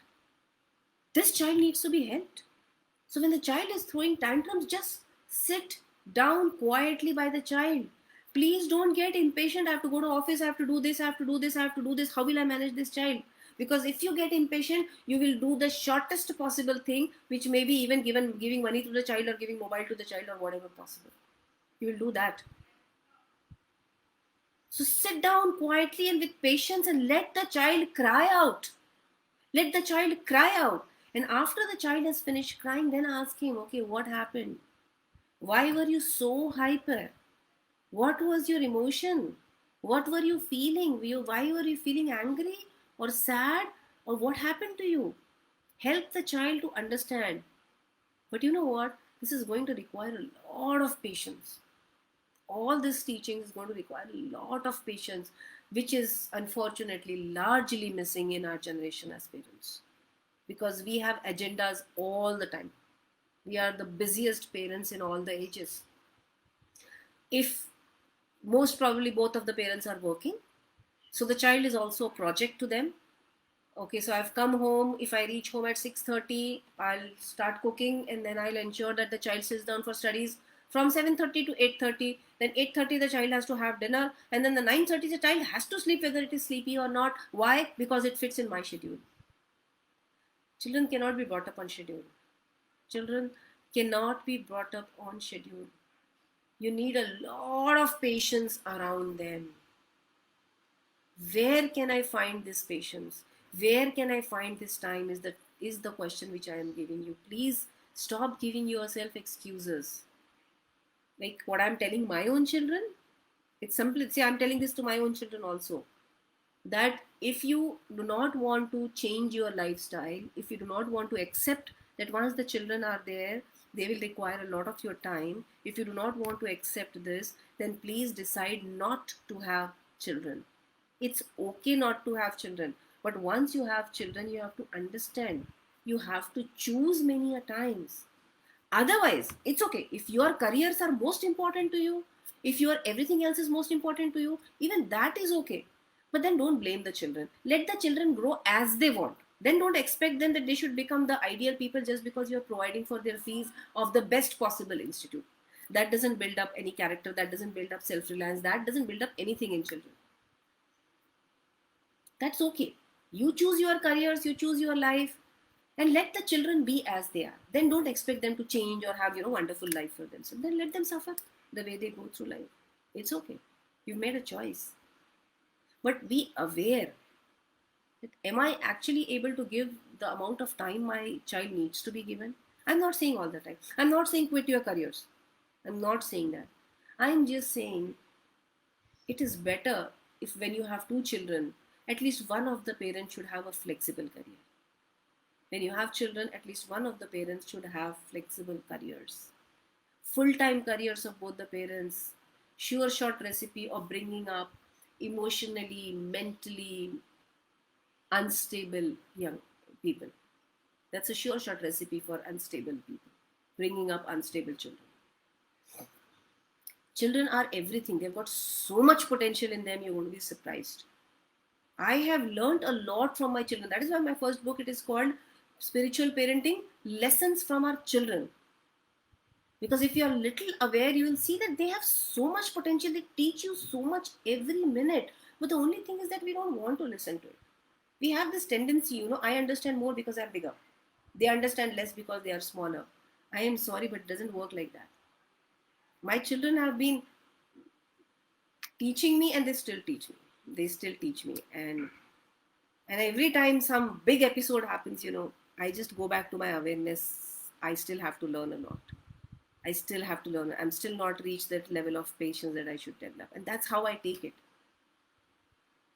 this child needs to be helped. So when the child is throwing tantrums, just sit down quietly by the child. Please don't get impatient. I have to go to office, I have to do this, I have to do this, I have to do this. How will I manage this child? Because if you get impatient, you will do the shortest possible thing, which may be even giving money to the child or giving mobile to the child or whatever possible. You will do that. So sit down quietly and with patience and let the child cry out. Let the child cry out. And after the child has finished crying, then ask him, okay, what happened? Why were you so hyper? What was your emotion? What were you feeling? Why were you feeling angry or sad? Or what happened to you? Help the child to understand. But you know what? This is going to require a lot of patience. All this teaching is going to require a lot of patience, which is unfortunately largely missing in our generation as parents. Because we have agendas all the time. We are the busiest parents in all the ages. If most probably both of the parents are working, so the child is also a project to them. Okay, so I've come home. If I reach home at 6:30, I'll start cooking, and then I'll ensure that the child sits down for studies from 7:30 to 8:30. Then 8:30 the child has to have dinner, and then the 9:30 the child has to sleep whether it is sleepy or not. Why? Because it fits in my schedule. Children cannot be brought up on schedule. Children cannot be brought up on schedule. You need a lot of patience around them. Where can I find this patience? Where can I find this time is the question which I am giving you. Please stop giving yourself excuses. Like what I'm telling my own children, it's simple. See, I'm telling this to my own children also. That if you do not want to change your lifestyle, if you do not want to accept that once the children are there, they will require a lot of your time. If you do not want to accept this, then please decide not to have children. It's okay not to have children, but once you have children, you have to understand. You have to choose many a times. Otherwise, it's okay. If your careers are most important to you, if your everything else is most important to you, even that is okay. But then don't blame the children. Let the children grow as they want. Then don't expect them that they should become the ideal people just because you're providing for their fees of the best possible institute. That doesn't build up any character, that doesn't build up self reliance, that doesn't build up anything in children. That's okay. You choose your careers, you choose your life, and let the children be as they are. Then don't expect them to change or have wonderful life for themselves. Then let them suffer the way they go through life. It's okay. You've made a choice. But be aware that am I actually able to give the amount of time my child needs to be given? I'm not saying all the time. I'm not saying quit your careers. I'm not saying that. I'm just saying it is better if when you have two children, at least one of the parents should have a flexible career. When you have children, at least one of the parents should have flexible careers. Full-time careers of both the parents, sure shot recipe of bringing up emotionally, mentally unstable young people. That's a sure shot recipe for unstable people, bringing up unstable children. Children are everything. They've got so much potential in them, you won't be surprised. I have learned a lot from my children. That is why my first book, it is called Spiritual Parenting, Lessons from Our Children. Because if you are little aware, you will see that they have so much potential. They teach you so much every minute. But the only thing is that we don't want to listen to it. We have this tendency, I understand more because I'm bigger. They understand less because they are smaller. I am sorry, but it doesn't work like that. My children have been teaching me and they still teach me. They still teach me. And every time some big episode happens, I just go back to my awareness. I still have to learn a lot. I still have to learn. I'm still not reached that level of patience that I should develop. And that's how I take it.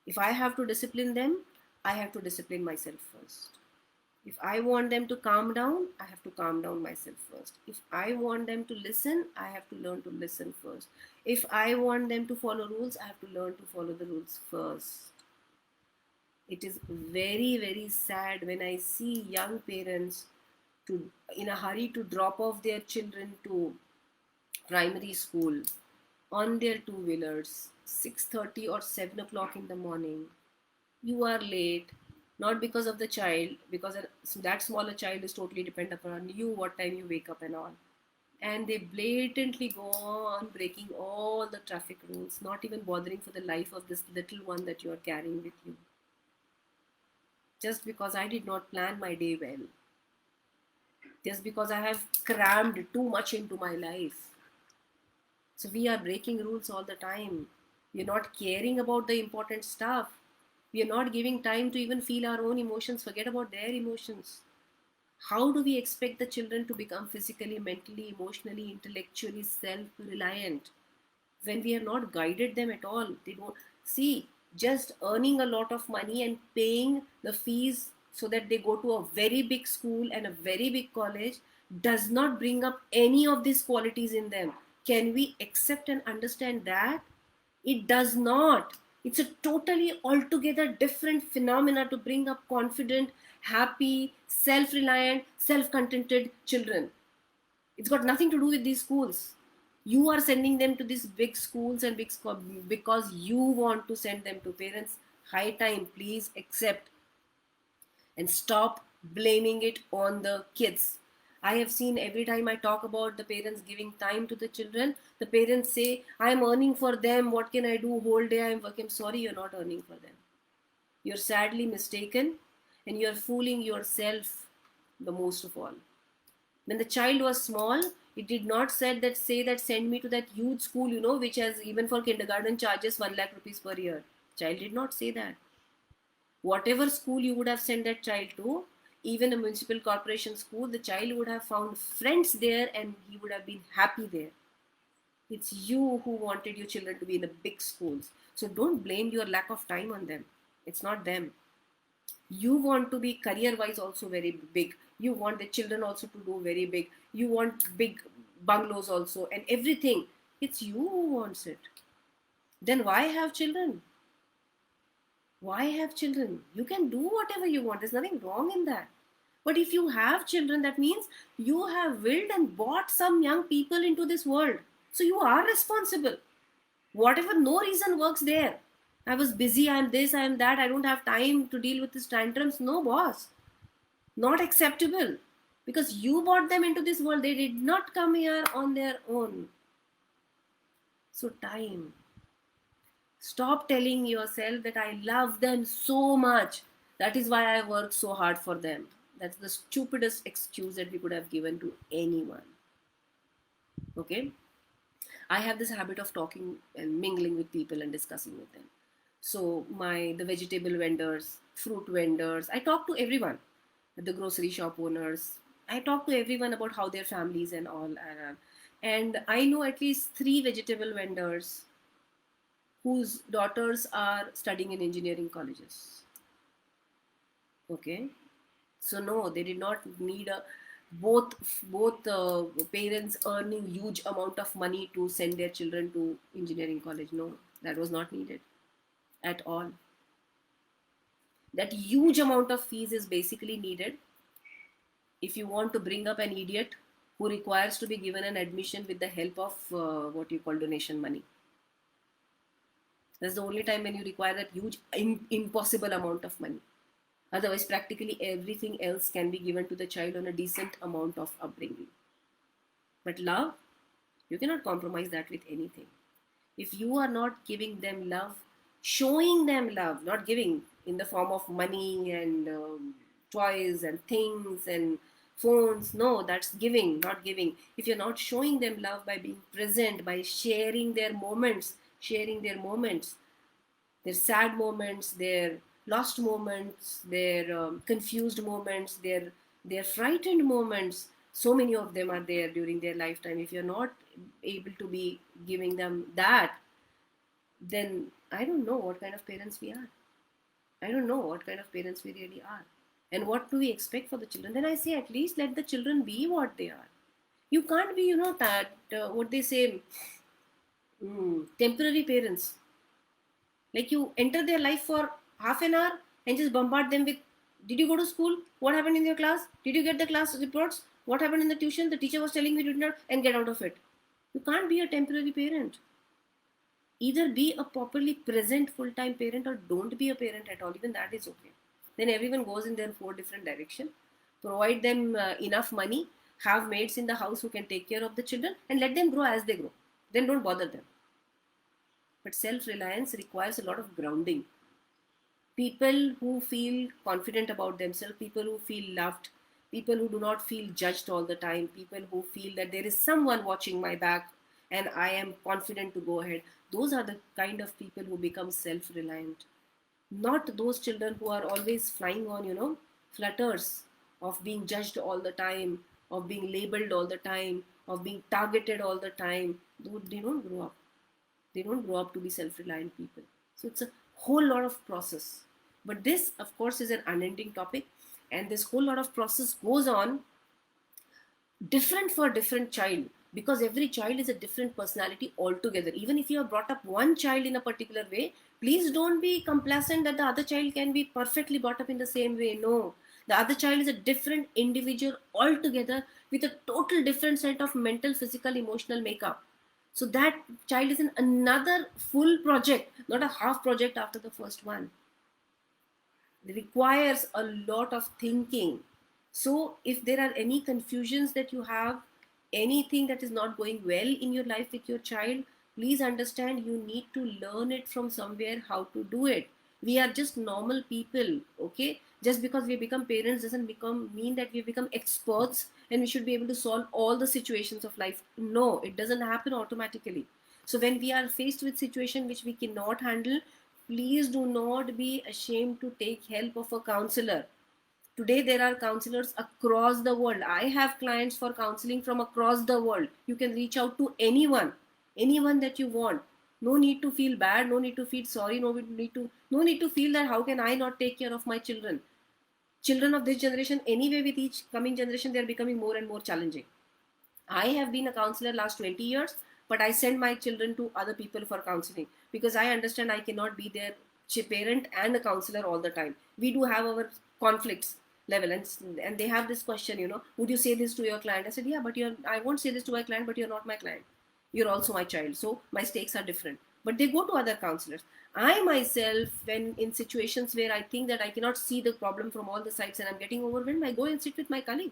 If I have to discipline them, I have to discipline myself first. If I want them to calm down, I have to calm down myself first. If I want them to listen, I have to learn to listen first. If I want them to follow rules, I have to learn to follow the rules first. It is very, very sad when I see young parents in a hurry to drop off their children to primary school on their two-wheelers, 6:30 or 7 o'clock in the morning. You are late, not because of the child, because that smaller child is totally dependent upon you, what time you wake up and all. And they blatantly go on breaking all the traffic rules, not even bothering for the life of this little one that you are carrying with you. Just because I did not plan my day well. Just because I have crammed too much into my life. So we are breaking rules all the time. We are not caring about the important stuff. We are not giving time to even feel our own emotions. Forget about their emotions. How do we expect the children to become physically, mentally, emotionally, intellectually self reliant when we have not guided them at all? They don't see, just earning a lot of money and paying the fees so that they go to a very big school and a very big college does not bring up any of these qualities in them. Can we accept and understand that? It does not. It's a totally altogether different phenomena to bring up confident, happy, self-reliant, self-contented children. It's got nothing to do with these schools. You are sending them to these big schools and because you want to send them to parents. High time, please accept and stop blaming it on the kids. I have seen every time I talk about the parents giving time to the children, the parents say, I am earning for them. What can I do? Whole day I am working. I'm sorry, you're not earning for them. You're sadly mistaken and you're fooling yourself the most of all. When the child was small, it did not say that send me to that huge school, which has even for kindergarten charges 1 lakh rupees per year. Child did not say that. Whatever school you would have sent that child to, even a municipal corporation school, the child would have found friends there and he would have been happy there. It's you who wanted your children to be in the big schools. So don't blame your lack of time on them. It's not them. You want to be career wise also very big. You want the children also to do very big. You want big bungalows also and everything. It's you who wants it. Then why have children? Why have children? You can do whatever you want. There's nothing wrong in that. But if you have children, that means you have willed and bought some young people into this world. So you are responsible. Whatever, no reason works there. I was busy, I am this, I am that, I don't have time to deal with these tantrums. No, boss. Not acceptable. Because you brought them into this world. They did not come here on their own. So time. Stop telling yourself that I love them so much. That is why I work so hard for them. That's the stupidest excuse that we could have given to anyone. Okay? I have this habit of talking and mingling with people and discussing with them. So the vegetable vendors, fruit vendors, I talk to everyone. The grocery shop owners, I talk to everyone about how their families and all are. And I know at least 3 vegetable vendors whose daughters are studying in engineering colleges. Okay, so no, they did not need both parents earning huge amount of money to send their children to engineering college. No, that was not needed at all. That huge amount of fees is basically needed if you want to bring up an idiot who requires to be given an admission with the help of what you call donation money. That's the only time when you require that huge impossible amount of money. Otherwise, practically everything else can be given to the child on a decent amount of upbringing. But love, you cannot compromise that with anything. If you are not giving them love, showing them love, not giving in the form of money and toys and things and phones, no, that's giving, not giving. If you're not showing them love by being present, by sharing their moments, their sad moments, their lost moments, their confused moments, their frightened moments. So many of them are there during their lifetime. If you're not able to be giving them that, then I don't know what kind of parents we are. I don't know what kind of parents we really are. And what do we expect for the children? Then I say, at least let the children be what they are. You can't be, that, what they say, temporary parents. Like you enter their life for half an hour and just bombard them with, did you go to school? What happened in your class? Did you get the class reports? What happened in the tuition? The teacher was telling me to do not, and get out of it. You can't be a temporary parent. Either be a properly present full-time parent or don't be a parent at all. Even that is okay. Then everyone goes in their 4 different directions. Provide them enough money. Have maids in the house who can take care of the children and let them grow as they grow. Then don't bother them. But self-reliance requires a lot of grounding. People who feel confident about themselves, people who feel loved, people who do not feel judged all the time, people who feel that there is someone watching my back and I am confident to go ahead. Those are the kind of people who become self-reliant. Not those children who are always flying on, flutters. of being judged all the time, of being labeled all the time, of being targeted all the time. They don't grow up. They don't grow up to be self-reliant people. So it's a whole lot of process. But this, of course, is an unending topic, and this whole lot of process goes on different for different child, because every child is a different personality altogether. Even if you have brought up one child in a particular way, please don't be complacent that the other child can be perfectly brought up in the same way. No, the other child is a different individual altogether, with a total different set of mental, physical, emotional makeup. So that child is in another full project, not a half project after the first one. It requires a lot of thinking. So if there are any confusions that you have, anything that is not going well in your life with your child, please understand you need to learn it from somewhere how to do it. We are just normal people, okay? Just because we become parents doesn't become mean that we become experts and we should be able to solve all the situations of life. No, it doesn't happen automatically. So when we are faced with situation which we cannot handle, please do not be ashamed to take help of a counselor. Today there are counselors across the world. I have clients for counseling from across the world. You can reach out to anyone, anyone that you want. No need to feel bad, no need to feel sorry, no need to feel that how can I not take care of my children. Children of this generation anyway, with each coming generation they are becoming more and more challenging. I have been a counselor last 20 years, but I send my children to other people for counseling because I understand I cannot be their parent and a counselor all the time. We do have our conflicts level, and they have this question, would you say this to your client? I said, yeah, but I won't say this to my client, but you're not my client. You're also my child, so my stakes are different. But they go to other counselors. I myself, when in situations where I think that I cannot see the problem from all the sides and I'm getting overwhelmed, I go and sit with my colleague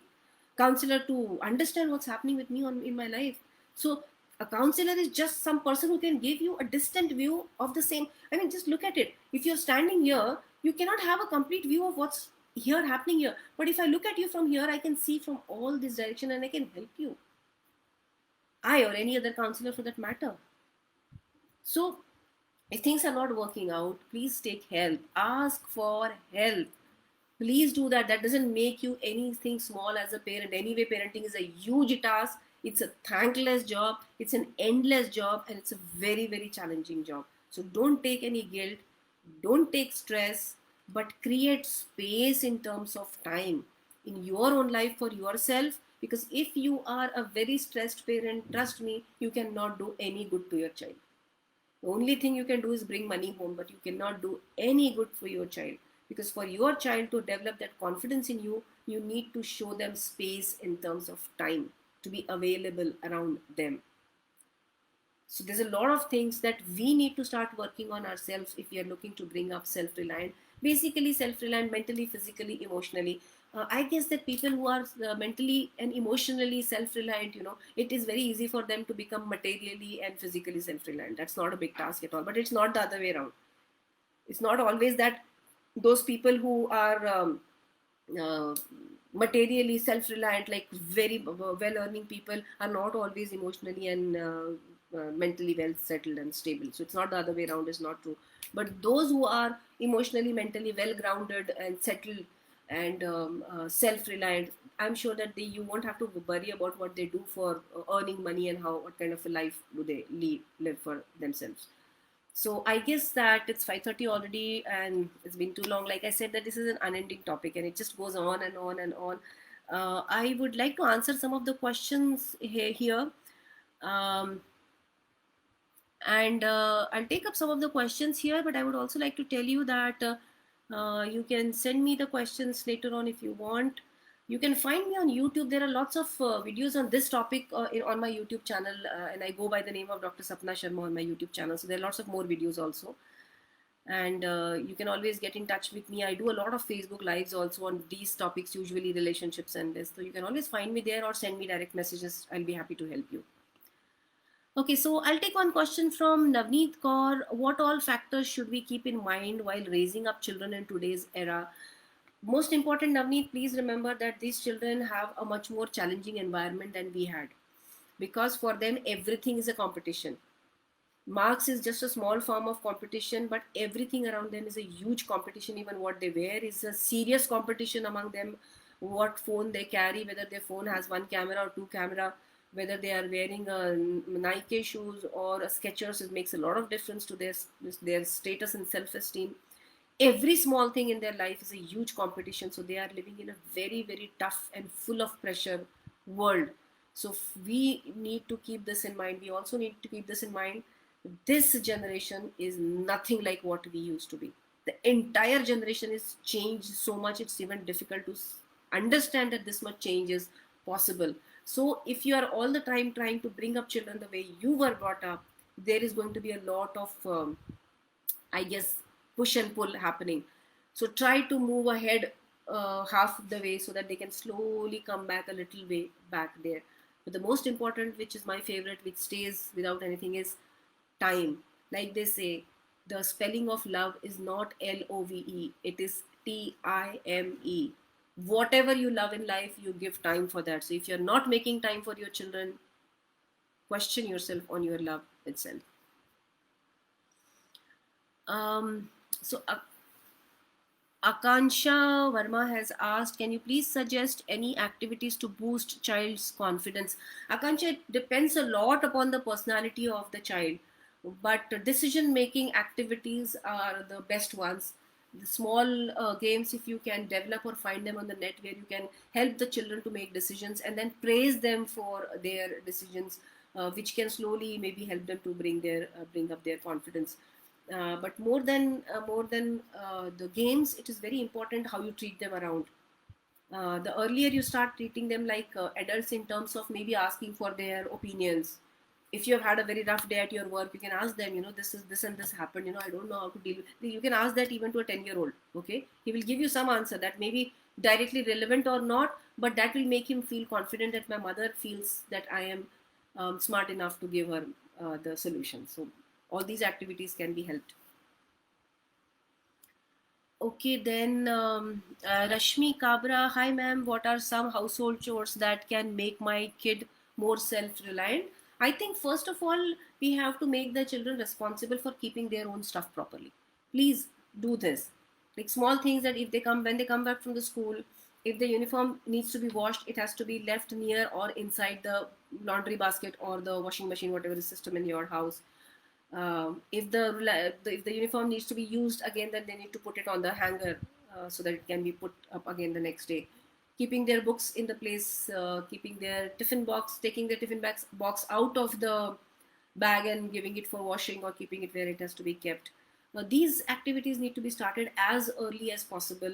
counselor to understand what's happening with me in my life. So a counselor is just some person who can give you a distant view of the same. I mean, just look at it. If you're standing here, you cannot have a complete view of what's here happening here. But if I look at you from here, I can see from all this direction and I can help you. I or any other counselor for that matter. So if things are not working out, please take help. Ask for help. Please do that. That doesn't make you anything small as a parent. Anyway, parenting is a huge task. It's a thankless job. It's an endless job, and it's a very, very challenging job. So don't take any guilt. Don't take stress, but create space in terms of time in your own life for yourself. Because if you are a very stressed parent, trust me, you cannot do any good to your child. The only thing you can do is bring money home, but you cannot do any good for your child. Because for your child to develop that confidence in you, you need to show them space in terms of time to be available around them. So there's a lot of things that we need to start working on ourselves if we are looking to bring up self-reliant. Basically, self-reliant mentally, physically, emotionally. I guess that people who are mentally and emotionally self-reliant, it is very easy for them to become materially and physically self-reliant. That's not a big task at all. But it's not the other way around. It's not always that those people who are uh, materially self-reliant, like very well-earning people, are not always emotionally and mentally well settled and stable. So it's not the other way around. Is not true. But those who are emotionally, mentally well-grounded and settled and self-reliant, I'm sure that you won't have to worry about what they do for earning money and what kind of a life do they live for themselves. So I guess that it's 5:30 already and it's been too long. Like I said, that this is an unending topic and it just goes on and on and on. I would like to answer some of the questions here. Um, and I'll take up some of the questions here, but I would also like to tell you that you can send me the questions later on if you want. You can find me on YouTube. There are lots of videos on this topic on my YouTube channel, and I go by the name of Dr. Sapna Sharma on my YouTube channel. So there are lots of more videos also. And you can always get in touch with me. I do a lot of Facebook lives also on these topics, usually relationships and this. So you can always find me there or send me direct messages. I'll be happy to help you. Okay, so I'll take one question from Navneet Kaur. What all factors should we keep in mind while raising up children in today's era? Most important, Navneet, please remember that these children have a much more challenging environment than we had, because for them everything is a competition. Marks is just a small form of competition, but everything around them is a huge competition. Even what they wear is a serious competition among them. what phone they carry, whether their phone has one camera or two camera, whether they are wearing a Nike shoes or a Skechers. It makes a lot of difference to their status and self-esteem. Every small thing in their life is a huge competition, so they are living in a very, very tough and full of pressure world. So we need to keep this in mind. We also need to keep this in mind. This generation is nothing like what we used to be. The entire generation is changed so much, it's even difficult to understand that this much change is possible. So if you are all the time trying to bring up children the way you were brought up, there is going to be a lot of I guess push and pull happening. So try to move ahead half the way so that they can slowly come back a little way back there. But the most important, which is my favorite, which stays without anything, is time. Like they say, the spelling of love is not Love, it is Time. Whatever you love in life, you give time for that. So if you're not making time for your children, question yourself on your love itself. So Akansha Verma has asked, can you please suggest any activities to boost child's confidence? Akansha, it depends a lot upon the personality of the child, but decision making activities are the best ones. The small games, if you can develop or find them on the net, where you can help the children to make decisions and then praise them for their decisions, which can slowly maybe help them to bring up their confidence. But more than the games, it is very important how you treat them around. The earlier you start treating them like adults, in terms of maybe asking for their opinions. If you have had a very rough day at your work, you can ask them, this and this happened, I don't know how to deal with. You can ask that even to a 10-year-old. Okay, he will give you some answer that may be directly relevant or not, but that will make him feel confident that my mother feels that I am smart enough to give her the solution. So all these activities can be helped. Okay, then Rashmi Kabra, hi ma'am, what are some household chores that can make my kid more self-reliant? I think first of all, we have to make the children responsible for keeping their own stuff properly. Please do this. Like small things, that if they come when they come back from the school, if the uniform needs to be washed, it has to be left near or inside the laundry basket or the washing machine, whatever is system in your house. If the uniform needs to be used again, then they need to put it on the hanger so that it can be put up again the next day. Keeping their books in the place, keeping their tiffin box, taking the box out of the bag and giving it for washing, or keeping it where it has to be kept. Now, these activities need to be started as early as possible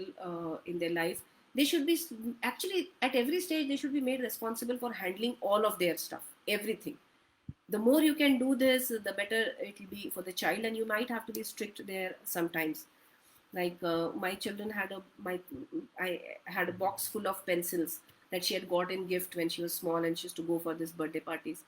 in their life. They should be, actually, at every stage, they should be made responsible for handling all of their stuff, everything. The more you can do this, the better it will be for the child, and you might have to be strict there sometimes. Like my children I had a box full of pencils that she had got in gift when she was small, and she used to go for this birthday parties.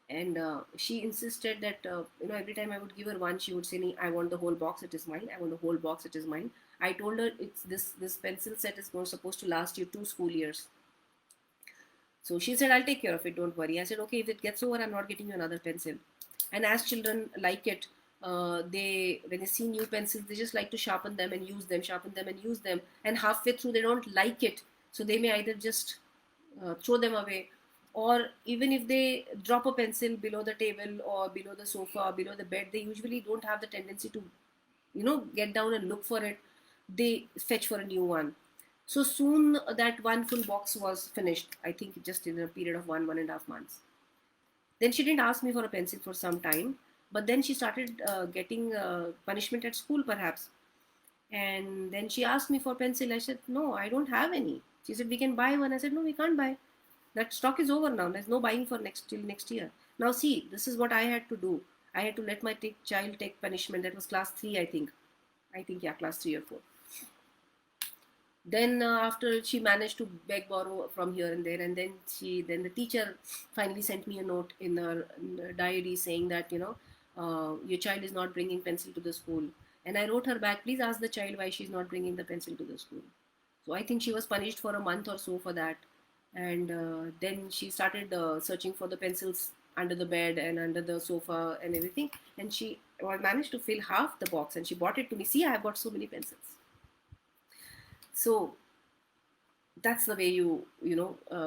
And she insisted that every time I would give her one, she would say, I want the whole box, it is mine. I want the whole box, it is mine. I told her, it's this pencil set is supposed to last you 2 school years. So she said, I'll take care of it, don't worry. I said, okay, if it gets over, I'm not getting you another pencil. And as children like it, when they see new pencils, they just like to sharpen them and use them, sharpen them and use them. And halfway through, they don't like it. So they may either just throw them away, or even if they drop a pencil below the table or below the sofa or below the bed, they usually don't have the tendency to, get down and look for it. They fetch for a new one. So soon that one full box was finished, I think just in a period of 1.5 months. Then she didn't ask me for a pencil for some time, but then she started getting punishment at school perhaps. And then she asked me for pencil. I said, no, I don't have any. She said, we can buy one. I said, no, we can't buy. That stock is over now. There's no buying for till next year. Now see, this is what I had to do. I had to let my child take punishment. That was class 3, I think. Yeah, class 3 or 4. Then after she managed to beg, borrow from here and there, and then the teacher finally sent me a note in her diary saying that, your child is not bringing pencil to the school. And I wrote her back, please ask the child why she's not bringing the pencil to the school. So I think she was punished for a month or so for that. And then she started searching for the pencils under the bed and under the sofa and everything. And she managed to fill half the box, and she brought it to me. See, I have got so many pencils. So That's the way you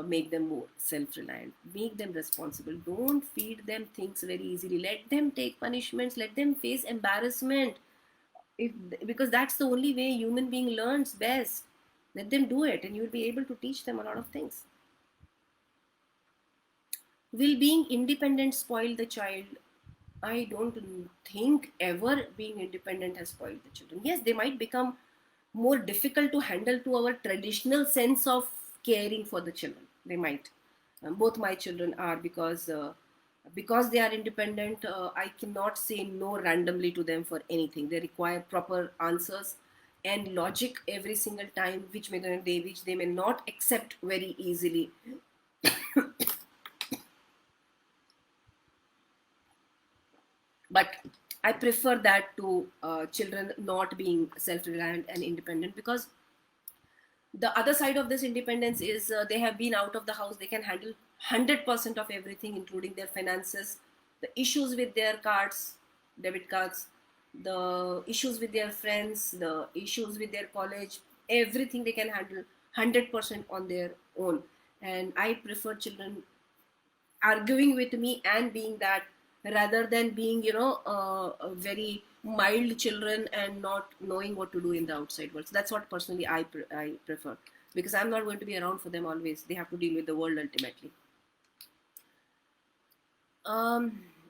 make them more self-reliant, make them responsible. Don't feed them things very easily. Let them take punishments, let them face embarrassment. if because that's the only way human being learns best. Let them do it, and you'll be able to teach them a lot of things. Will being independent spoil the child? I don't think ever being independent has spoiled the children. Yes, they might become more difficult to handle to our traditional sense of caring for the children. They might. Both my children are, because they are independent. I cannot say no randomly to them for anything. They require proper answers and logic every single time, which they may not accept very easily. But I prefer that to children not being self-reliant and independent, because the other side of this independence is they have been out of the house. They can handle 100% of everything, including their finances, the issues with their cards, debit cards, the issues with their friends, the issues with their college. Everything they can handle 100% on their own. And I prefer children arguing with me and being that, rather than being a very mild children and not knowing what to do in the outside world. So that's what personally I prefer, because I'm not going to be around for them always. They have to deal with the world ultimately.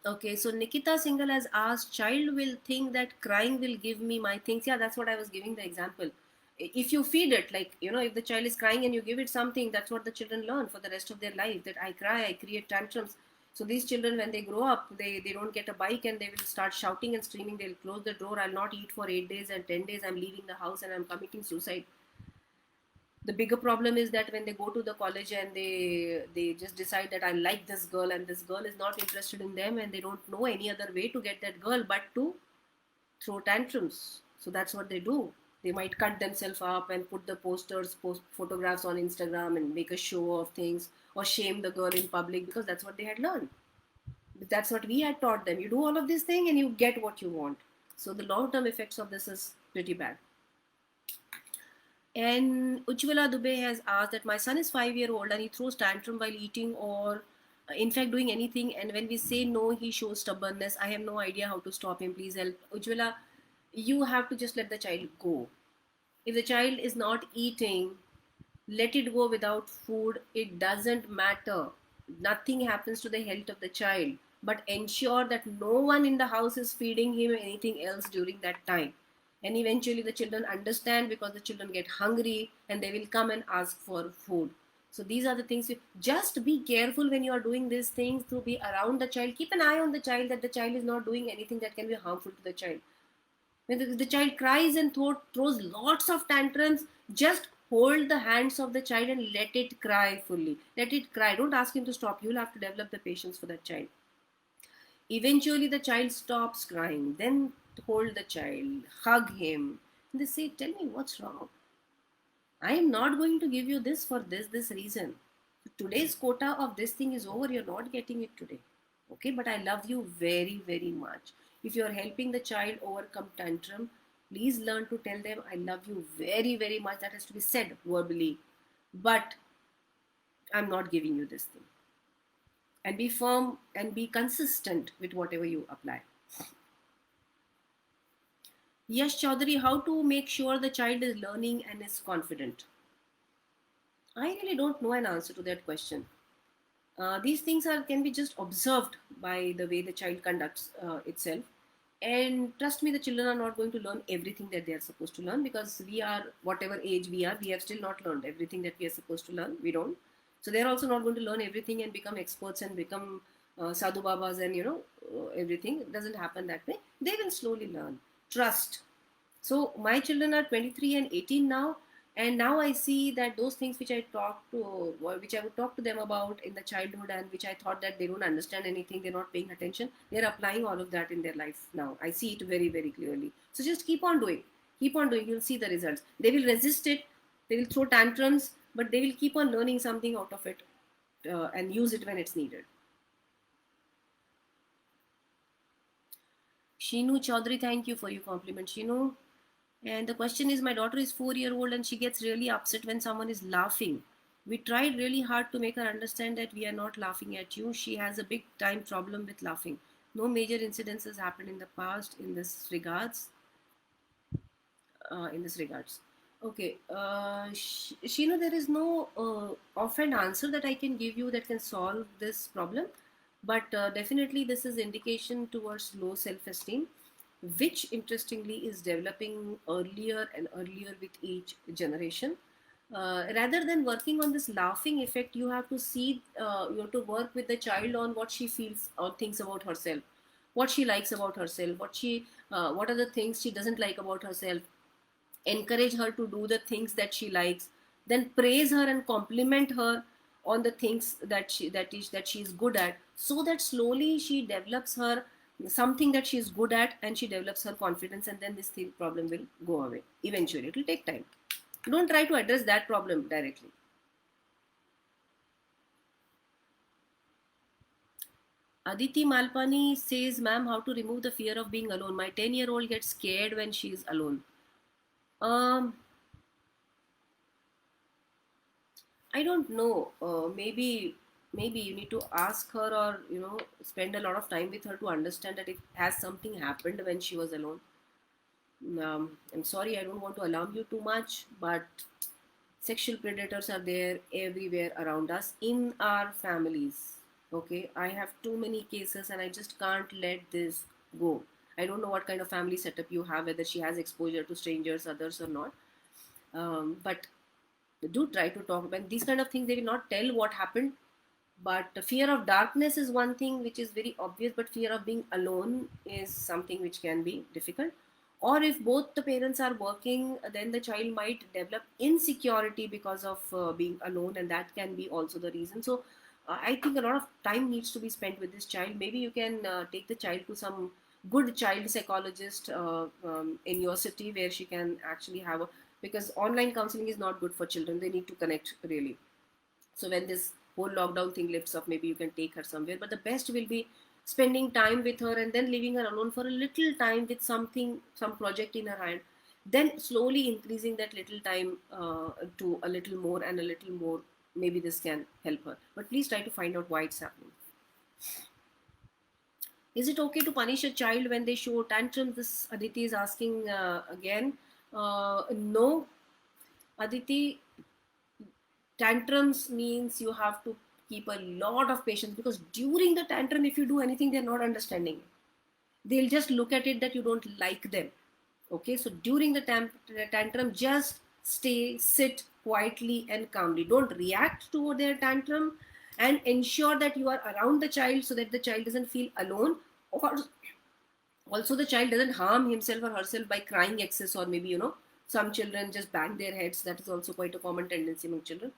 Okay, so Nikita Singhal has asked, child will think that crying will give me my things. Yeah, that's what I was giving the example. If you feed it, like, if the child is crying and you give it something, that's what the children learn for the rest of their life, that I cry, I create tantrums. So these children, when they grow up, they don't get a bike and they will start shouting and screaming. They'll close the door. I'll not eat for 8 days and 10 days. I'm leaving the house and I'm committing suicide. The bigger problem is that when they go to the college and they just decide that I like this girl, and this girl is not interested in them, and they don't know any other way to get that girl but to throw tantrums. So that's what they do. They might cut themselves up and put the post photographs on Instagram and make a show of things, or shame the girl in public, because that's what they had learned. But that's what we had taught them. You do all of this thing and you get what you want. So the long term effects of this is pretty bad. And Ujjwala Dubey has asked that my son is 5 year old and he throws tantrum while eating, or in fact doing anything. And when we say no, he shows stubbornness. I have no idea how to stop him. Please help. Ujjwala, you have to just let the child go. If the child is not eating, let it go without food. It doesn't matter. Nothing happens to the health of the child. But ensure that no one in the house is feeding him anything else during that time. And eventually the children understand, because the children get hungry and they will come and ask for food. So these are the things. Just be careful when you are doing these things, to be around the child. Keep an eye on the child, that the child is not doing anything that can be harmful to the child. When the child cries and throws lots of tantrums, just hold the hands of the child and let it cry fully. Let it cry. Don't ask him to stop. You'll have to develop the patience for that child. Eventually, the child stops crying. Then hold the child, hug him. And they say, tell me what's wrong. I am not going to give you this for this reason. Today's quota of this thing is over. You're not getting it today. Okay, but I love you very, very much. If you're helping the child overcome tantrum, please learn to tell them, I love you very, very much. That has to be said verbally. But I'm not giving you this thing. And be firm and be consistent with whatever you apply. Yash Chaudhary, how to make sure the child is learning and is confident? I really don't know an answer to that question. These things can be just observed by the way the child conducts itself. And trust me, the children are not going to learn everything that they are supposed to learn, because we are, whatever age we are, we have still not learned everything that we are supposed to learn. We don't. So they're also not going to learn everything and become experts and become sadhu babas and everything. It doesn't happen that way. They will slowly learn. Trust. So my children are 23 and 18 now, and now I see that those things which which I would talk to them about in the childhood, and which I thought that they don't understand anything, they're not paying attention, they're applying all of that in their life now. I see it very, very clearly. So just keep on doing. You'll see the results. They will resist it, they will throw tantrums, but they will keep on learning something out of it, and use it when it's needed. Shinu Chaudhary, thank you for your compliment, Shinu. And the question is, my daughter is 4 year old and she gets really upset when someone is laughing. We tried really hard to make her understand that we are not laughing at you. She has a big time problem with laughing. No major incidences happened in the past in this regards. In this regards. Okay, Sheena, there is no offhand answer that I can give you that can solve this problem, but definitely this is indication towards low self-esteem, which interestingly is developing earlier and earlier with each generation. Rather than working on this laughing effect, you have to see, you have to work with the child on what she feels or thinks about herself, what she likes about herself, what are the things she doesn't like about herself. Encourage her to do the things that she likes, then praise her and compliment her on the things that she is good at, so that slowly she develops her something that she is good at, and she develops her confidence, and then this thing problem will go away eventually. It will take time. Don't try to address that problem directly. Aditi Malpani says, ma'am, how to remove the fear of being alone? My 10-year-old gets scared when she is alone. um I don't know. Maybe you need to ask her, or spend a lot of time with her to understand that if has something happened when she was alone. I'm sorry, I don't want to alarm you too much, but sexual predators are there everywhere around us in our families. Okay, I have too many cases, and I just can't let this go. I don't know what kind of family setup you have, whether she has exposure to strangers, others, or not. But do try to talk when these kind of things. They will not tell what happened, but the fear of darkness is one thing which is very obvious, but fear of being alone is something which can be difficult. Or if both the parents are working, then the child might develop insecurity because of being alone, and that can be also the reason. So I think a lot of time needs to be spent with this child. Maybe you can take the child to some good child psychologist in your city, where she can actually have a, because online counseling is not good for children. They need to connect really. So when this whole lockdown thing lifts up, maybe you can take her somewhere. But the best will be spending time with her, and then leaving her alone for a little time with something, some project in her hand. Then slowly increasing that little time to a little more and a little more. Maybe this can help her. But please try to find out why it's happening. Is it okay to punish a child when they show tantrums? This Aditi is asking again. No, Aditi, tantrums means you have to keep a lot of patience, because during the tantrum, if you do anything, they're not understanding it. They'll just look at it that you don't like them. Okay, so during the tantrum, just stay, sit quietly and calmly. Don't react to their tantrum, and ensure that you are around the child so that the child doesn't feel alone, or also the child doesn't harm himself or herself by crying excess, or maybe some children just bang their heads. That is also quite a common tendency among children.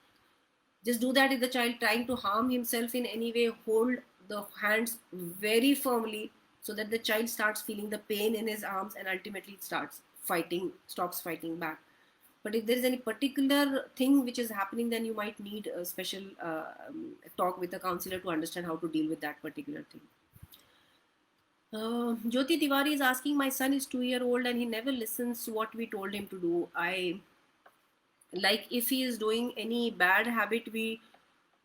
Just do that. If the child trying to harm himself in any way, hold the hands very firmly, so that the child starts feeling the pain in his arms, and ultimately it starts fighting, stops fighting back. But if there is any particular thing which is happening, then you might need a special talk with a counselor to understand how to deal with that particular thing. Jyoti Tiwari is asking, my son is 2 year old and he never listens to what we told him to do. I like, if he is doing any bad habit, we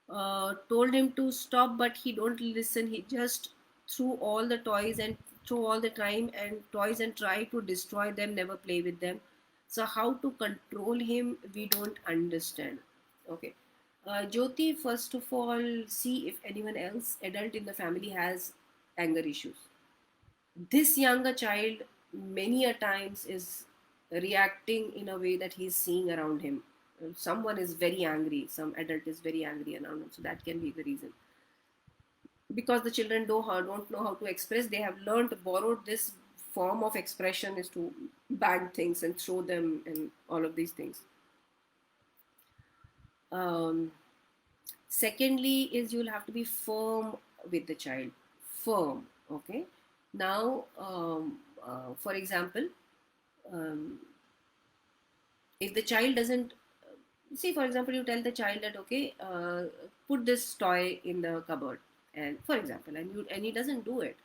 told him to stop, but he don't listen. He just threw all the toys and threw all the time and toys and try to destroy them, never play with them. So how to control him, we don't understand. Okay, Jyoti, first of all, see if anyone else adult in the family has anger issues. This younger child many a times is reacting in a way that he's seeing around him. Someone is very angry, some adult is very angry around him, so that can be the reason. Because the children don't know how to express, they have learned, borrowed this form of expression is to bang things and throw them and all of these things. um, Secondly is, you'll have to be firm with the child. Firm. Okay, now for example, um, if the child doesn't, see, for example, you tell the child that, okay, put this toy in the cupboard, and for example, and he doesn't do it,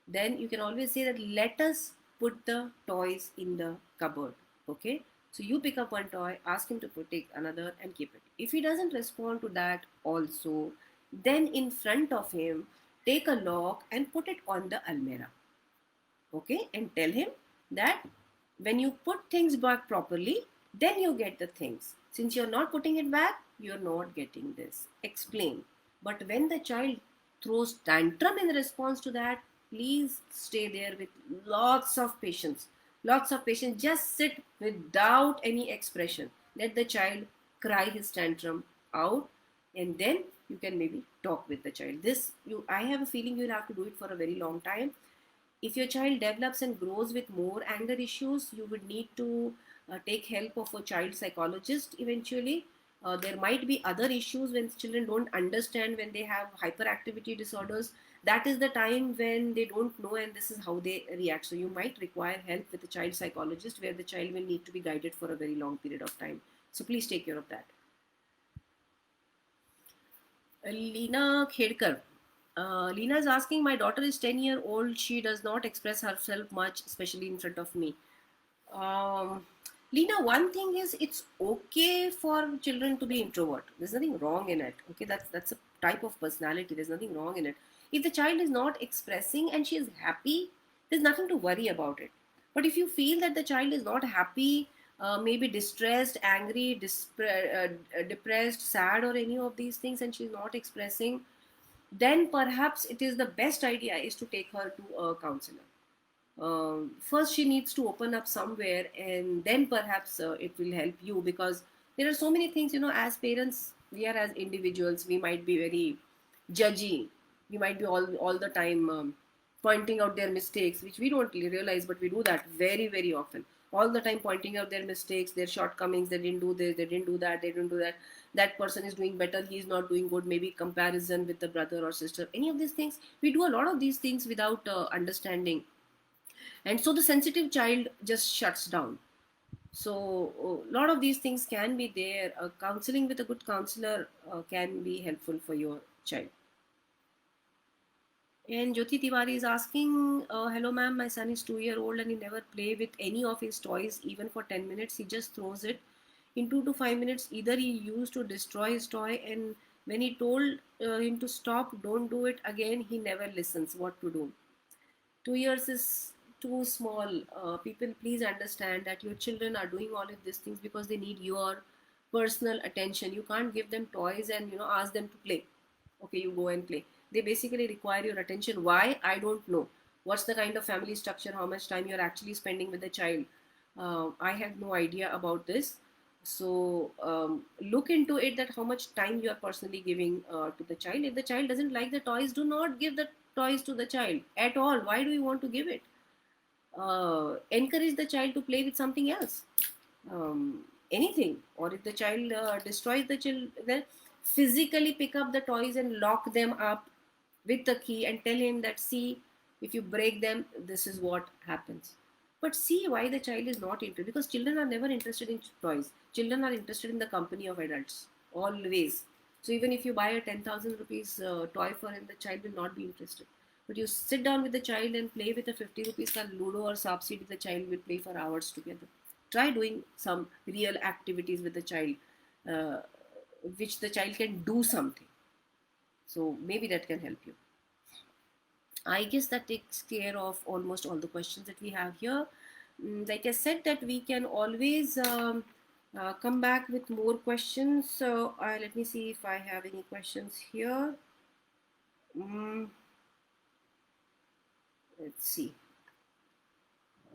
then you can always say that, let us put the toys in the cupboard. Okay, so you pick up one toy, ask him to take another and keep it. If he doesn't respond to that also, then in front of him, take a lock and put it on the almirah. Okay, and tell him that when you put things back properly, then you get the things. Since you're not putting it back, you're not getting this. Explain. But when the child throws tantrum in response to that, please stay there with lots of patience. Lots of patience. Just sit without any expression. Let the child cry his tantrum out, and then you can maybe talk with the child. This you I have a feeling you'll have to do it for a very long time. If your child develops and grows with more anger issues, you would need to take help of a child psychologist eventually. There might be other issues when children don't understand, when they have hyperactivity disorders. That is the time when they don't know, and this is how they react. So you might require help with a child psychologist, where the child will need to be guided for a very long period of time. So please take care of that. Lina Khedkar. Lina is asking, my daughter is 10-year-old. She does not express herself much, especially in front of me. Um, Lina, one thing is, it's okay for children to be introvert. There's nothing wrong in it. Okay, that's a type of personality. There's nothing wrong in it. If the child is not expressing and she is happy, there's nothing to worry about it. But if you feel that the child is not happy, maybe distressed, angry, depressed, sad, or any of these things, and she's not expressing, then perhaps it is the best idea is to take her to a counselor. First she needs to open up somewhere, and then perhaps it will help you, because there are so many things, as parents, we are, as individuals, we might be very judgy. We might be all the time pointing out their mistakes, which we don't really realize, but we do that very, very often. All the time pointing out their mistakes, their shortcomings. They didn't do this, they didn't do that, they didn't do that. That person is doing better, he's not doing good. Maybe comparison with the brother or sister, any of these things. We do a lot of these things without understanding, and so the sensitive child just shuts down. So a lot of these things can be there. Counseling with a good counselor can be helpful for your child. And Jyoti Tiwari is asking, hello ma'am, my son is 2 year old and he never play with any of his toys even for 10 minutes. He just throws it. In 2 to 5 minutes, either he used to destroy his toy, and when he told him to stop, don't do it again, he never listens. What to do? 2 years is too small. People, please understand that your children are doing all of these things because they need your personal attention. You can't give them toys and ask them to play. Okay, you go and play. They basically require your attention. Why? I don't know. What's the kind of family structure? How much time you're actually spending with the child? I have no idea about this. So look into it, that how much time you are personally giving to the child. If the child doesn't like the toys, do not give the toys to the child at all. Why do you want to give it? Encourage the child to play with something else, anything. Or if the child destroys the child, then physically pick up the toys and lock them up with the key and tell him that, see, if you break them, this is what happens. But see why the child is not interested, because children are never interested in toys. Children are interested in the company of adults, always. So even if you buy a 10,000 rupees toy for him, the child will not be interested. But you sit down with the child and play with a 50 rupees Ludo or Sapsidi, the child will play for hours together. Try doing some real activities with the child, uh, which the child can do something. So maybe that can help you. I guess that takes care of almost all the questions that we have here. Like I said, that we can always come back with more questions. So let me see if I have any questions here. Let's see.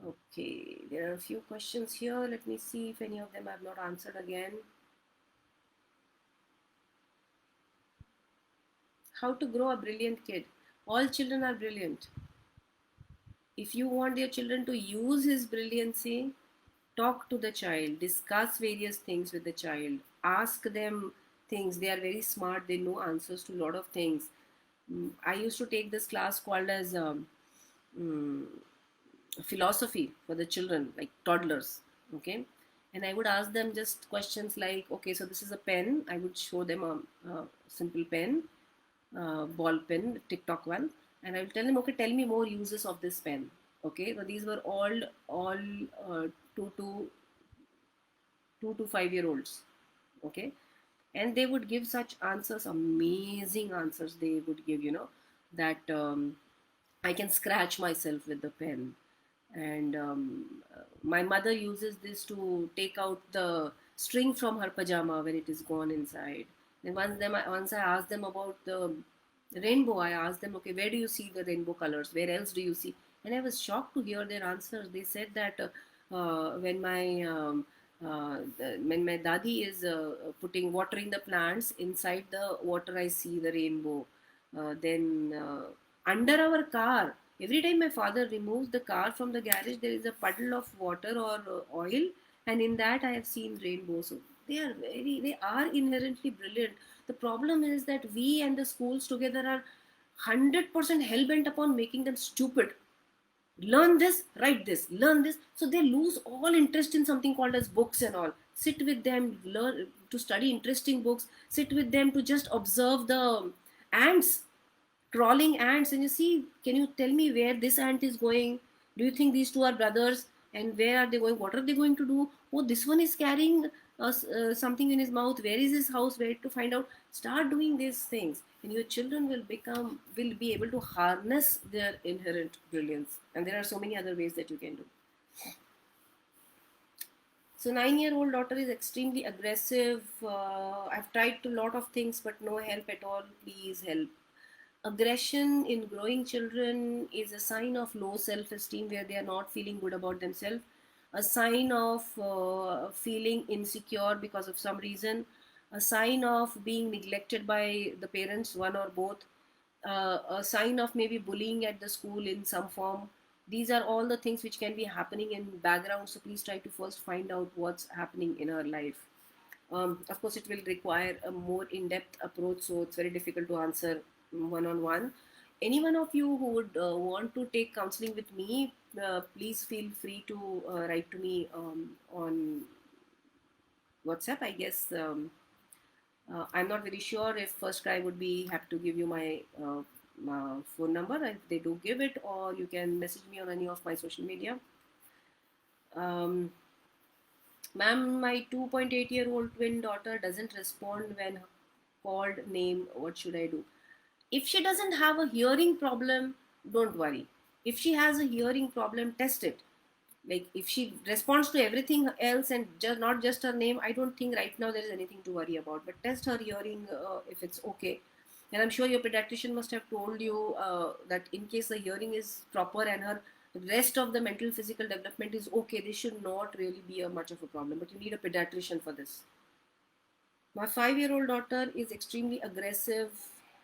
Okay, there are a few questions here. Let me see if any of them I have not answered again. How to grow a brilliant kid? All children are brilliant. If you want your children to use his brilliancy, talk to the child, discuss various things with the child, ask them things. They are very smart, they know answers to a lot of things. I used to take this class called as mm, philosophy for the children, like toddlers. Okay, and I would ask them just questions like, okay, so this is a pen. I would show them a simple pen, ball pen, TikTok one, and I will tell them, okay, tell me more uses of this pen. Okay, so these were all 2 to 2 to 5 year olds. Okay, and they would give such answers, amazing answers they would give, that I can scratch myself with the pen. And my mother uses this to take out the string from her pajama when it is gone inside. And once I asked them about the rainbow, I asked them, okay, where do you see the rainbow colors? Where else do you see? And I was shocked to hear their answers. They said that when my dadi is watering the plants, inside the water I see the rainbow. Then under our car, every time my father removes the car from the garage, there is a puddle of water or oil, and in that I have seen rainbows. So they are inherently brilliant. The problem is that we and the schools together are 100% hell bent upon making them stupid. Learn this, write this, learn this. So they lose all interest in something called as books and all. Sit with them, learn to study interesting books. Sit with them to just observe the ants, crawling ants, and you see, can you tell me where this ant is going? Do you think these two are brothers? And where are they going? What are they going to do? Oh, this one is carrying something in his mouth. Where is his house? Where to find out? Start doing these things, and your children will be able to harness their inherent brilliance. And there are so many other ways that you can do. So 9-year-old daughter is extremely aggressive. I've tried a lot of things, but no help at all. Please help. Aggression in growing children is a sign of low self-esteem, where they are not feeling good about themselves, a sign of feeling insecure because of some reason, a sign of being neglected by the parents, one or both, a sign of maybe bullying at the school in some form. These are all the things which can be happening in background, so please try to first find out what's happening in her life. Of course, it will require a more in-depth approach, so it's very difficult to answer one-on-one. Any one of you who would want to take counseling with me, please feel free to write to me on WhatsApp. I guess I'm not very sure if First Cry would be have to give you my phone number. If they do give it, or you can message me on any of my social media. Um, Ma'am, my 2.8-year-old twin daughter doesn't respond when called name. What should I do? If she doesn't have a hearing problem, don't worry. If she has a hearing problem, test it. Like if she responds to everything else and just not just her name, I don't think right now there is anything to worry about. But test her hearing if it's okay. And I'm sure your pediatrician must have told you that in case the hearing is proper and her rest of the mental physical development is okay, this should not really be a much of a problem. But you need a pediatrician for this. My 5-year-old daughter is extremely aggressive.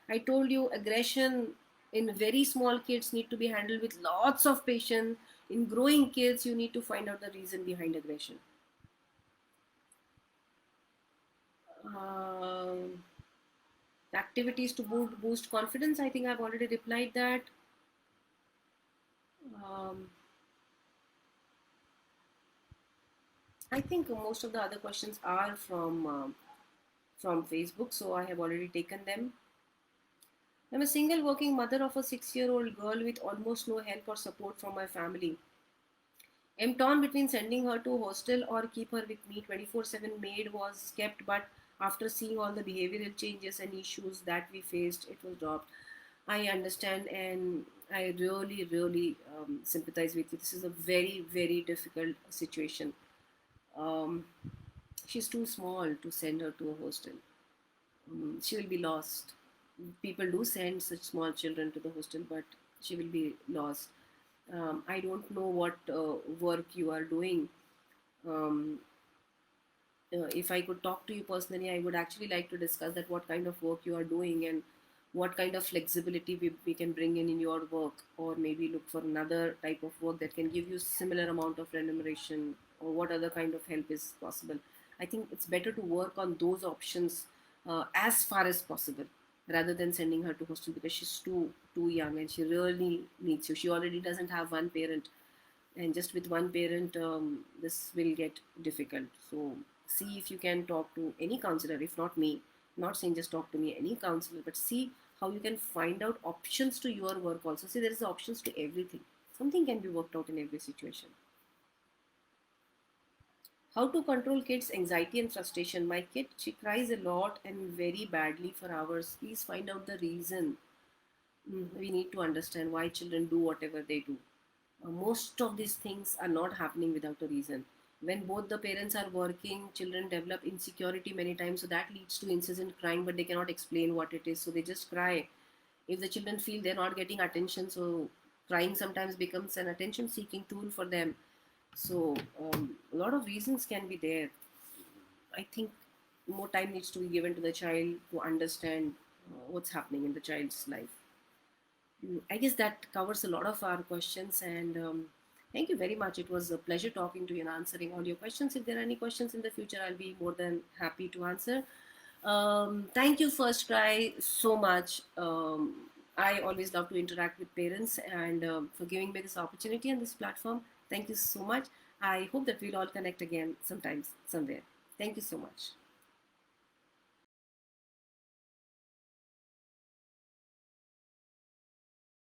I told you aggression in very small kids need to be handled with lots of patience. In growing kids, you need to find out the reason behind aggression. Um, Activities to boost confidence. I think I've already replied that. Um, I think most of the other questions are from Facebook, so I have already taken them. I'm a single working mother of a 6-year-old girl with almost no help or support from my family. I'm torn between sending her to hostel or keep her with me. 24/7 maid was kept, but after seeing all the behavioral changes and issues that we faced, it was dropped. I understand, and I really, really sympathize with you. This is a very, very difficult situation. Um, she's too small to send her to a hostel. She will be lost. People do send such small children to the hostel, but she will be lost. I don't know what work you are doing. Um, if I could talk to you personally, I would actually like to discuss that what kind of work you are doing and what kind of flexibility we can bring in your work, or maybe look for another type of work that can give you similar amount of remuneration, or what other kind of help is possible. I think it's better to work on those options as far as possible, rather than sending her to hostel, because she's too young and she really needs you. She already doesn't have one parent, and just with one parent, this will get difficult. So see if you can talk to any counselor, if not me. Not saying just talk to me, any counselor, but see how you can find out options to your work also. See, there is options to everything. Something can be worked out in every situation. How to control kids' anxiety and frustration. My kid, she cries a lot and very badly for hours. Please find out the reason. We need to understand why children do whatever they do. Most of these things are not happening without a reason. When both the parents are working, children develop insecurity many times, so that leads to incessant crying, but they cannot explain what it is, so they just cry. If the children feel they're not getting attention, so crying sometimes becomes an attention seeking tool for them. So a lot of reasons can be there. I think more time needs to be given to the child to understand what's happening in the child's life. I guess that covers a lot of our questions, and thank you very much. It was a pleasure talking to you and answering all your questions. If there are any questions in the future, I'll be more than happy to answer. Thank you, First Cry, so much. I always love to interact with parents, and for giving me this opportunity and this platform. Thank you so much. I hope that we'll all connect again sometimes, somewhere. Thank you so much.